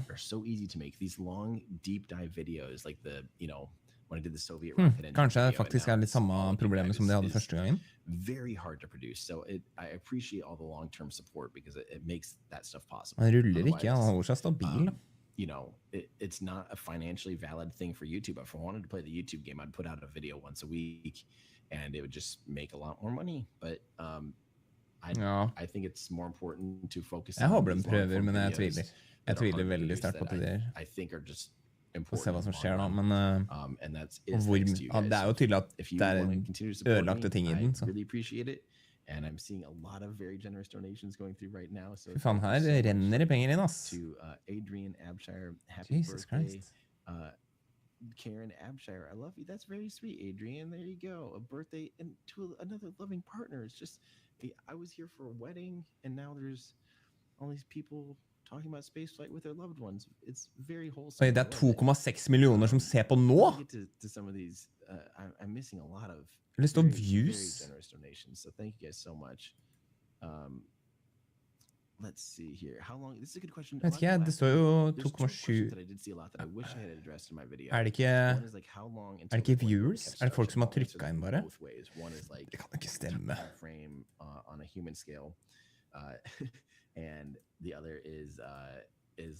Speaker 2: Kanskje det faktisk litt samme problemet som de hadde første gangen. Han ruller ikke, han holder seg stabil.
Speaker 9: It's not a financially valid thing for YouTube. If I wanted to play the YouTube game, I'd put out a video once a week, and it would just make a lot more money. But I think it's more important to focus on.
Speaker 2: Jeg håper de prøver, men jeg tviler. Jeg tviler veldig sterkt på at det Få se hva som skjer da, men det er jo tydelig at det ødelagte ting i den. Så.
Speaker 9: And I'm seeing a lot of very generous donations going through right now. So
Speaker 2: fy faen, her renner det penger inn, ass.
Speaker 9: To Adrian Abshire, happy
Speaker 2: Jesus
Speaker 9: birthday.
Speaker 2: Christ.
Speaker 9: Karen Abshire, I love you. That's very sweet, Adrian. There you go. A birthday and to another loving partner. It's just, I was here for a wedding, and now there's all these people talking about spaceflight with their loved ones. It's very wholesome.
Speaker 2: Oi, det 2,6 millioner som ser på nå.
Speaker 9: To some of these, I'm missing a lot of
Speaker 2: lyst til views.
Speaker 9: So thank you guys so much. Let's see here. How long? This is a good question.
Speaker 2: Vet ikke, det står jo 2,7. Er det ikke viewers? Er det folk som har trykket inn bare? Det kan ikke stemme.
Speaker 9: On a human scale. And the other is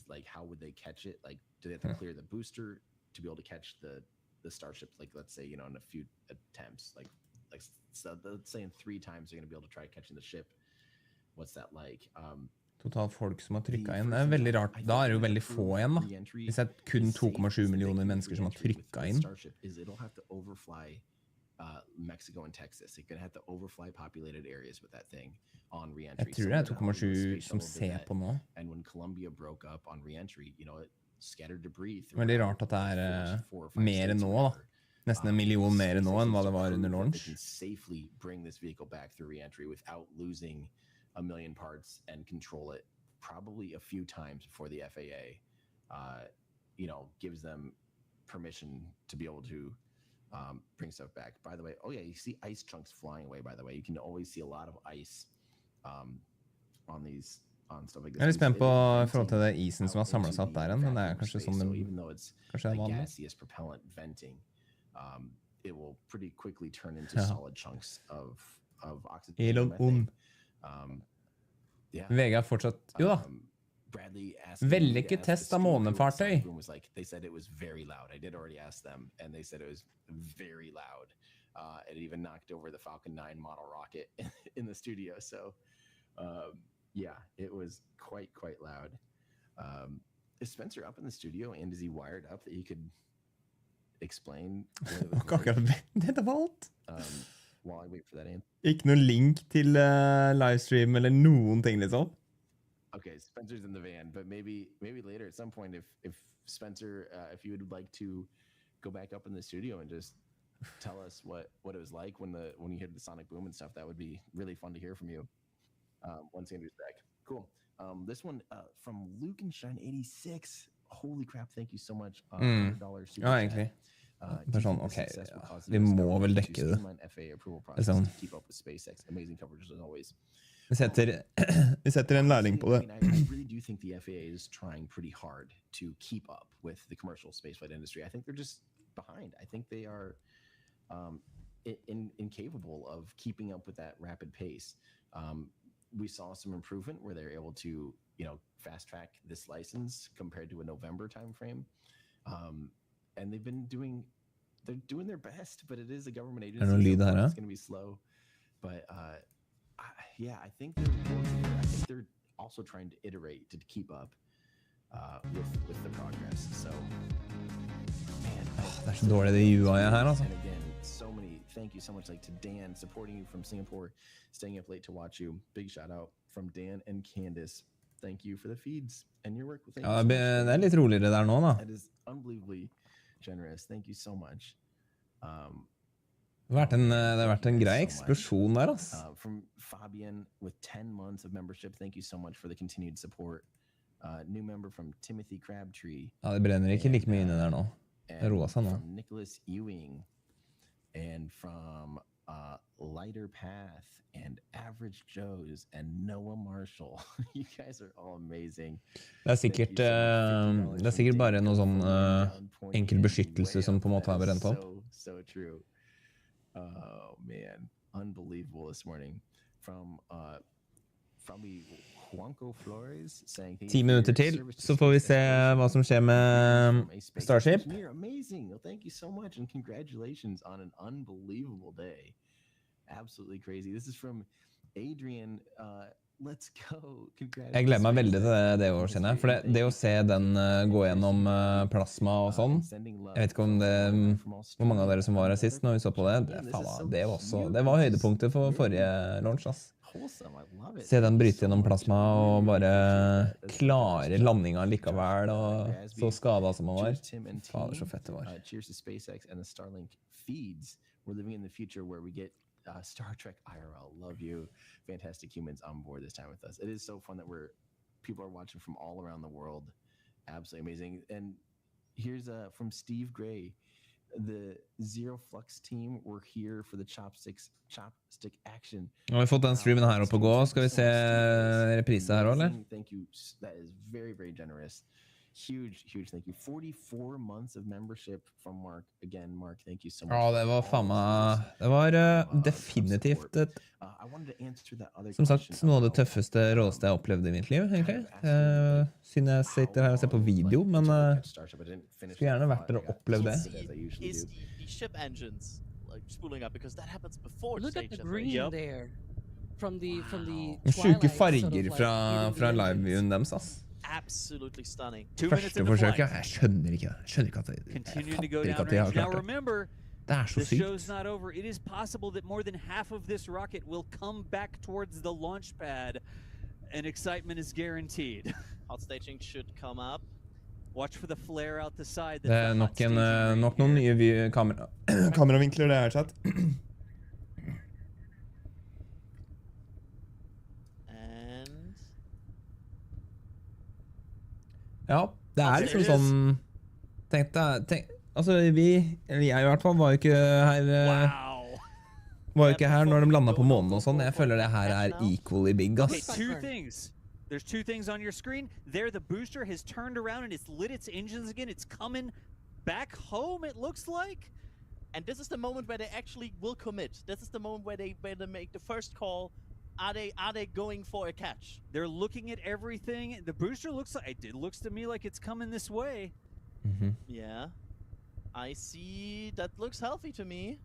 Speaker 9: like, how would they catch it? Like, do they have to clear the booster to be able to catch the Starship, like, let's say, in a few attempts, like so let's say in 3 times they're going to be able to try catching the ship. What's that like?
Speaker 2: Totalt folk som har trykket inn. Det veldig rart. Da det jo veldig få igjen, da. Hvis det kun 2,7 millioner mennesker som har trykket inn.
Speaker 9: It'll have to overfly Mexico and Texas. It's going to have to overfly populated areas with that thing on re-entry.
Speaker 2: Jeg tror det 2,7 som ser på nå.
Speaker 9: And when Colombia broke up on re-entry, it scattered debris.
Speaker 2: Veldig rart at det mer enn nå, da. Nesten 1 million mer nå enn hva det var under launch.
Speaker 9: They can safely bring this vehicle back through re-entry without losing 1 million parts and control it probably a few times before the FAA, gives them permission to be able to bring stuff back. By the way, oh yeah, you see ice chunks flying away, by the way. You can always see a lot of ice on stuff like this.
Speaker 2: Jeg er litt spent på I forhold til det isen som har samlet seg opp der igjen, men det er kanskje sånn kanskje det er vanlig.
Speaker 9: Gaseous propellant venting, it will pretty quickly turn into solid chunks of oxygen.
Speaker 2: Elon VG har fortsatt Jo da. Vellykket test av månefartøy.
Speaker 9: They said it was very loud. I did already ask them, and they said it was very loud. It even knocked over the Falcon 9 model rocket in the studio. So, yeah, it was quite loud. Is Spencer up in the studio, and is he wired up that he could explain what it was while I wait for that answer?
Speaker 2: Ikke noen link til livestream eller noen ting, liksom.
Speaker 9: Okay, Spencer's in the van, but maybe later at some point, if Spencer, if you would like to go back up in the studio and just tell us what it was like when you heard the sonic boom and stuff, that would be really fun to hear from you. Once Andrew's back, cool. This one from Lukenstein86. Holy crap! Thank you so much. $100 super
Speaker 2: Ja, egentlig. Det er sånn, ok, ja, vi må vel dekke det. Det er sånn. Vi setter en lærling på det.
Speaker 9: I really do think the FAA is trying pretty hard to keep up with the commercial spaceflight industry. I think they're just behind. I think they are incapable of keeping up with that rapid pace. We saw some improvement where they're able to, fast track this license compared to a November timeframe. And they've been doing their best, but it is a government agency. So it's going to be slow. But yeah, I think they're also trying to iterate to keep up with the progress. So, man,
Speaker 2: det så dårlig det UI her, altså.
Speaker 9: And again, so many thank you so much to Dan supporting you from Singapore, staying up late to watch you. Big shout out from Dan and Candice. Thank you for the feeds and your work.
Speaker 2: Ja, det litt roligere der nå, da.
Speaker 9: That is unbelievably generous. Thank you so much.
Speaker 2: Det har vært en grei eksplosjon der, altså.
Speaker 9: From Fabian with 10 months of membership, thank you so much for the continued support. New member from Timothy Crabtree.
Speaker 2: Ja, det brenner ikke like mye inne der nå. Det roer seg nå.
Speaker 9: From Nicholas Ewing and from Lighter Path and Average Joe's and Noah Marshall. You guys are all amazing.
Speaker 2: Det er sikkert bare noe sånn enkel beskyttelse som på en måte har brent opp.
Speaker 9: So true. Oh man, unbelievable this morning. From Juanco Flores saying
Speaker 2: 10 minutter til, så får vi se hva som skjer med Starship.
Speaker 9: Amazing. Well, thank you so much and congratulations on an unbelievable day. Absolutely crazy. This is from Adrian. Let's go.
Speaker 2: Jeg gleder meg veldig til det år, kjenner jeg. For det å se den gå gjennom plasma og sånn, jeg vet ikke om hvor mange av dere som var her sist når vi så på det, det var høydepunktet for forrige launch, ass. Se den bryte gjennom plasma og bare klare landinga likevel, og så skadet som han var. Fader, så fett det var.
Speaker 9: Cheers to SpaceX and the Starlink feeds. We're living in the future where we get Star Trek IRL. Love you. Fantastic humans on board this time with us. It is so fun that people are watching from all around the world. Absolutely amazing. And here's from Steve Gray. The Zero Flux team were here for the chopstick action.
Speaker 2: Nå har vi fått den streamen her oppe å gå. Skal vi se reprise her, eller?
Speaker 9: Thank you. That is very, very generous. Huge thank you. 44 months of membership from Mark. Again, Mark, thank you so much.
Speaker 2: Ja, det var faen meg... Det var definitivt som sagt, noe av det tøffeste, råeste jeg opplevde i mitt liv, egentlig. Siden jeg sitter her og ser på video, men skulle gjerne vært der og opplevd det.
Speaker 11: Ship engines spooling up because that happens before
Speaker 12: Look at the green there from the
Speaker 2: Sjuke farger fra live-viewen deres, ass.
Speaker 11: Absolutely stunning.
Speaker 2: Første forsøket, jeg skjønner ikke det. Jeg fatter ikke at de har klart det. Det så sykt.
Speaker 13: The show's not over. It is possible that more than half of this rocket will come back towards the launch pad, and excitement is guaranteed.
Speaker 11: Hot staging should come up.
Speaker 13: Watch for the flare out the side.
Speaker 2: Det er nok noen nye kameravinkler det her, chat. Ja, det er liksom sånn... Tenk, altså eller jeg i hvert fall, var jo ikke her når de landet på månen og sånn. Jeg føler det her er equally big, ass.
Speaker 13: Okay, two things. There's two things on your screen. There, the booster has turned around and it's lit its engines again. It's coming back home, it looks like.
Speaker 11: And this is the moment where they actually will commit. This is the moment where they make the first call. Are they going for a catch?
Speaker 13: They're looking at everything. The booster looks like it looks to me like it's coming this way.
Speaker 11: Yeah. I see. That looks healthy to me.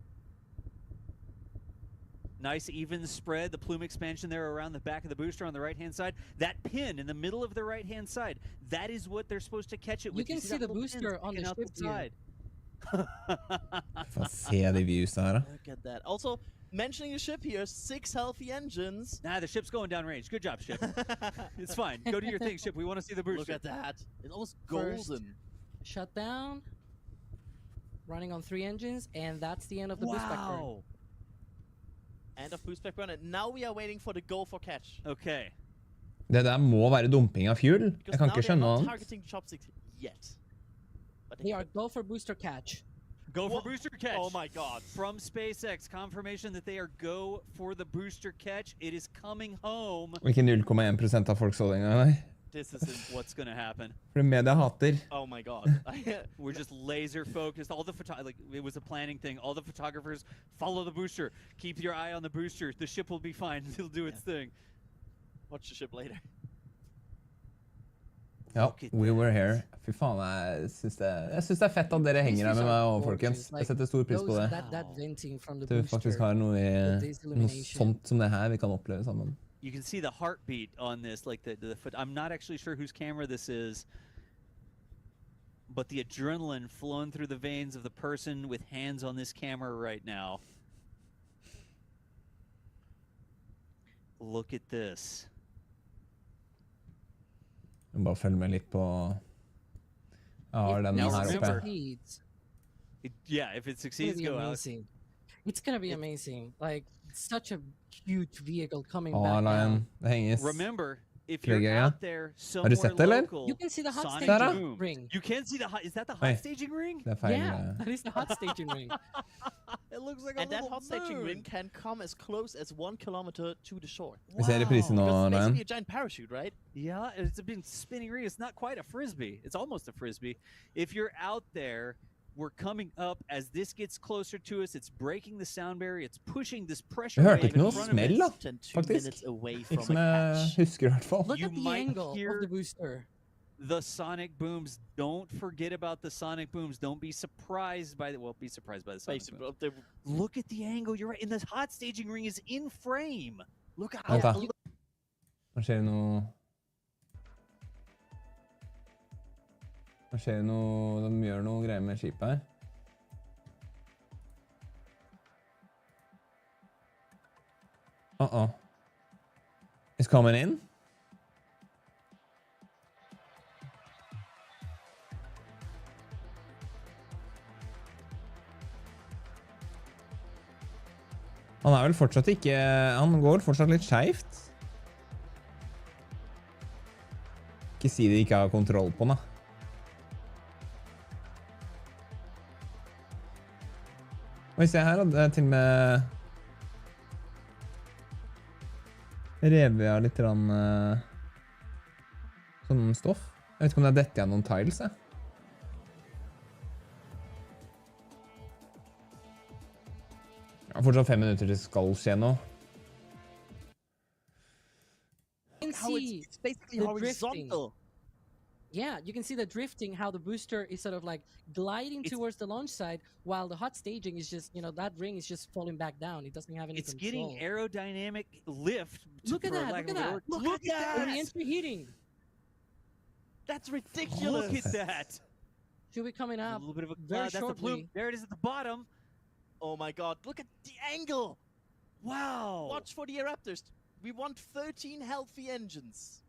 Speaker 13: Nice even spread. The plume expansion there around the back of the booster on the right-hand side. That pin in the middle of the right-hand side. That is what they're supposed to catch it with.
Speaker 12: You can see the booster on the ship
Speaker 13: side.
Speaker 2: Få se de views her.
Speaker 11: Look at that. Also, mentioning the ship here, 6 healthy engines.
Speaker 13: Nah, the ship's going downrange. Good job, ship. It's fine. Go do your thing, ship. We want to see the booster.
Speaker 11: Look at that. It's almost golden.
Speaker 12: Shut down. Running on 3 engines, and that's the end of the boost back burn.
Speaker 11: End of boost back burn, and now we are waiting for the go for catch.
Speaker 13: Okay.
Speaker 2: Det der må være dumping av fuel. Jeg kan ikke skjønne noe annet.
Speaker 11: Targeting chopsticks yet. But
Speaker 12: they are go for booster catch.
Speaker 13: Go for booster catch.
Speaker 11: Oh my god.
Speaker 13: From SpaceX, confirmation that they are go for the booster catch. It is coming home.
Speaker 2: Og ikke 0,1% av folk så det engang, nei.
Speaker 13: This is what's going to happen.
Speaker 2: For media hater.
Speaker 11: Oh my god.
Speaker 13: We're just laser focused. All the like it was a planning thing. All the photographers follow the booster. Keep your eye on the booster. The ship will be fine. It'll do its thing.
Speaker 11: Watch the ship later.
Speaker 2: Ja, we were here. Fy faen, jeg synes det er fett at dere henger her med meg også, folkens. Jeg setter stor pris på det. Du faktisk har noe sånt som det her vi kan oppleve sammen.
Speaker 13: You can see the heartbeat on this, like the foot. I'm not actually sure whose camera this is, but the adrenaline flowing through the veins of the person with hands on this camera right now. Look at this.
Speaker 2: Jeg bare følger med litt på... Ja, den her oppe.
Speaker 13: Yeah, if it succeeds, go out.
Speaker 12: It's gonna be amazing. Like, such a huge vehicle coming
Speaker 2: back
Speaker 12: down.
Speaker 2: Det henges.
Speaker 13: Remember, if you're out there somewhere local,
Speaker 12: you can see the hot staging ring.
Speaker 13: You can see the hot... Is that the hot staging ring?
Speaker 12: Yeah, that is the hot staging ring.
Speaker 13: It looks like a
Speaker 11: and
Speaker 13: little
Speaker 11: that hot staging ring can come as close as 1 kilometer to the shore.
Speaker 2: Vi ser reprisen nå,
Speaker 11: Ryan. It's basically a giant parachute, right?
Speaker 13: Yeah, it's a big spinning ring. It's not quite a frisbee. It's almost a frisbee. If you're out there, we're coming up as this gets closer to us. It's breaking the sound barrier. It's pushing this pressure wave in front of us.
Speaker 2: Jeg hørte ikke noe smell, da, faktisk. Ikke som jeg husker, I hvert fall.
Speaker 12: Look at the angle of the booster.
Speaker 13: The sonic booms. Don't forget about the sonic booms. Don't be surprised by the... Well, be surprised by the sonic booms. Look at the angle. You're right. And the hot staging ring is in frame. Look out.
Speaker 2: Nå skjer det noe... Nå skjer det noe... De gjør noe greier med skipet her. It's coming in. Han er vel fortsatt ikke... Han går fortsatt litt skjevt. Ikke si de ikke har kontroll på den, da. Oi, se her, det er til og med... Revet av litt sånn stoff. Jeg vet ikke om det er dette igjen noen tiles, jeg. Ja, fortsatt 5 minutter til skal skje nå.
Speaker 12: You can see it's basically horizontal. Yeah, you can see the drifting, how the booster is sort of like gliding towards the launch side, while the hot staging is just, you know, that ring is just falling back down. It doesn't have any control.
Speaker 13: It's getting aerodynamic lift.
Speaker 12: Look at that, look at that.
Speaker 11: Look at that.
Speaker 12: The entry heating.
Speaker 11: That's ridiculous.
Speaker 13: Look at that.
Speaker 12: Should be coming up
Speaker 13: a little bit of a
Speaker 12: very
Speaker 13: that's the plume. There it is at the bottom.
Speaker 11: Oh my god, look at the angle.
Speaker 13: Wow.
Speaker 11: Watch for the eruptors. We want 13 healthy engines.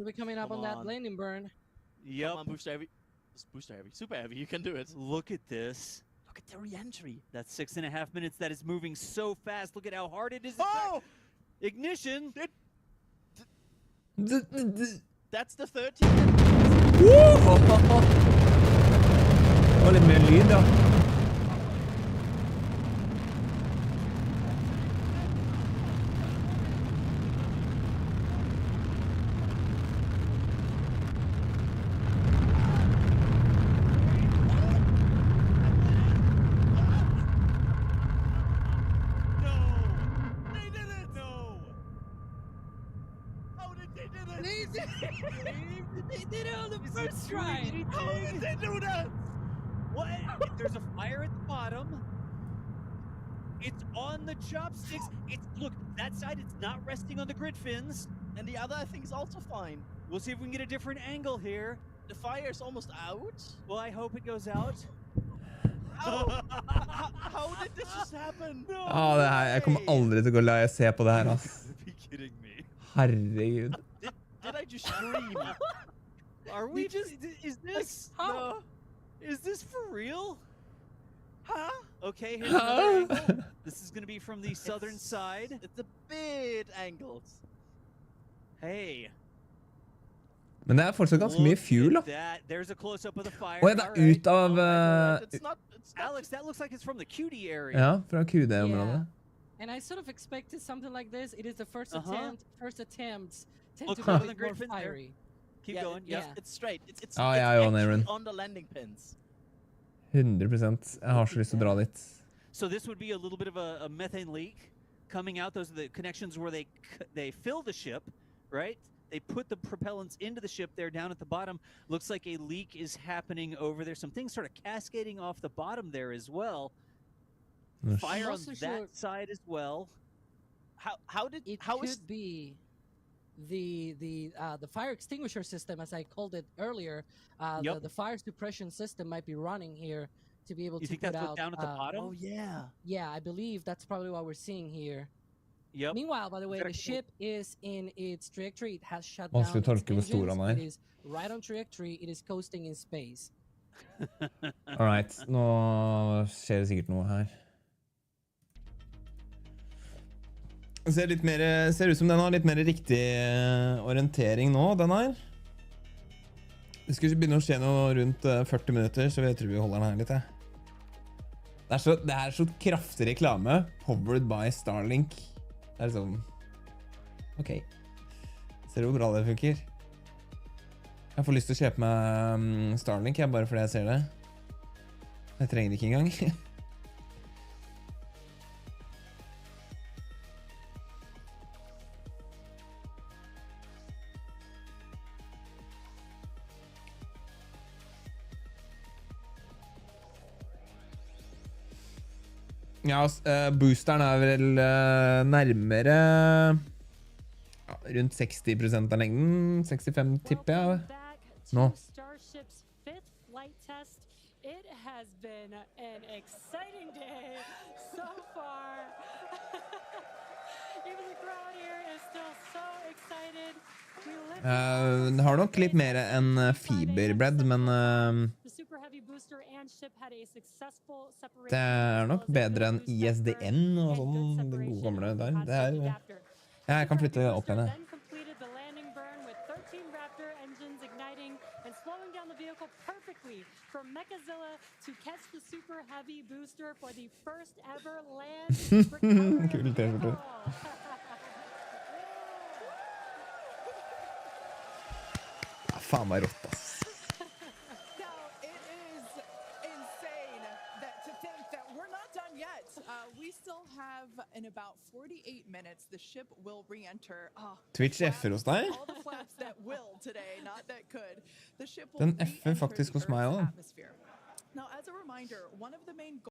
Speaker 12: We're coming up on that landing burn.
Speaker 11: Yep. Come on, booster heavy. It's booster heavy. Super heavy. You can do it.
Speaker 13: Look at this.
Speaker 11: Look at the re-entry.
Speaker 13: That's 6.5 minutes. That is moving so fast. Look at how hard it is.
Speaker 11: Oh!
Speaker 13: Ignition.
Speaker 11: That's the 13.
Speaker 2: Og litt mer lyd, da.
Speaker 12: They did it on the first try.
Speaker 11: How did they do that?
Speaker 13: What? There's a fire at the bottom. It's on the chopsticks. Look, that side, it's not resting on the grid fins.
Speaker 11: And the other, I think, is also fine.
Speaker 13: We'll see if we can get a different angle here.
Speaker 11: The fire is almost out.
Speaker 13: Well, I hope it goes out.
Speaker 11: How did this just happen? No
Speaker 2: det her, jeg kommer aldri til å gå la jeg se på det her, ass.
Speaker 13: Be kidding me.
Speaker 2: Herregud.
Speaker 11: Did I just scream?
Speaker 13: Are we just... Is this...
Speaker 11: No.
Speaker 13: Is this for real?
Speaker 11: Huh?
Speaker 13: Okay, here's another angle. This is going to be from the southern side.
Speaker 11: It's a bit angled.
Speaker 13: Hey.
Speaker 2: Men det fortsatt ganske mye fuel, da.
Speaker 13: There's a close-up of the fire.
Speaker 2: Oi, det ut av...
Speaker 13: Alex, that looks like it's from the QD area.
Speaker 2: Ja, fra QD-området.
Speaker 12: And I sort of expected something like this. It is the first attempt. First attempts tend
Speaker 13: Look,
Speaker 12: to be a bit more fiery.
Speaker 13: Keep going.
Speaker 11: Yes, it's straight. It's
Speaker 2: Aaron.
Speaker 11: on the landing pins.
Speaker 2: 100%. Jeg har så lyst til å dra dit.
Speaker 13: So this would be a little bit of a methane leak coming out. Those are the connections where they fill the ship, right? They put the propellants into the ship there down at the bottom. Looks like a leak is happening over there. Some things sort of cascading off the bottom there as well. Fire on that side as well.
Speaker 11: How did
Speaker 12: it could be the fire extinguisher system, as I called it earlier. The fire suppression system might be running here to be able to
Speaker 13: think
Speaker 12: put
Speaker 13: that's
Speaker 12: out.
Speaker 13: Down at the bottom?
Speaker 11: Oh yeah.
Speaker 12: Yeah, I believe that's probably what we're seeing here.
Speaker 13: Yep.
Speaker 12: Meanwhile, by the way, the ship is in its trajectory. It has shut down
Speaker 2: Vanskelig å tolke hvor stor han
Speaker 12: It is right on trajectory. It is coasting in space.
Speaker 2: Alright, nå skjer det sikkert noe her. Det ser ut som den har litt mer riktig orientering nå, den her. Det skulle begynne å skje noe rundt 40 minutter, så jeg tror vi holder den her litt, Det er så kraftig reklame, powered by Starlink. Det er sånn... Ok. Ser du hvor bra det funker? Jeg får lyst til å kjøpe meg Starlink, bare fordi jeg ser det. Jeg trenger det ikke engang. Ja, boosteren er vel nærmere rundt 60% av lengden, 65 tipper jeg. Nå.
Speaker 1: STARSHIP's fifth flight test. It has been an exciting day so far. Even the crowd here is still so excited.
Speaker 2: Det har nok litt mer enn fiberbredd, men det er nok bedre enn ISDN og sånn, det gode gamle der. Jeg kan flytte opp henne. Kult, det. Faen meg rått, ass.
Speaker 3: We still have in about 48 minutes the ship will re-enter.
Speaker 2: Twitch F-er hos deg?
Speaker 3: All the flaps that will today, not that could. The ship will
Speaker 2: Den F-er faktisk hos meg også.
Speaker 3: Now, as a reminder, one of the main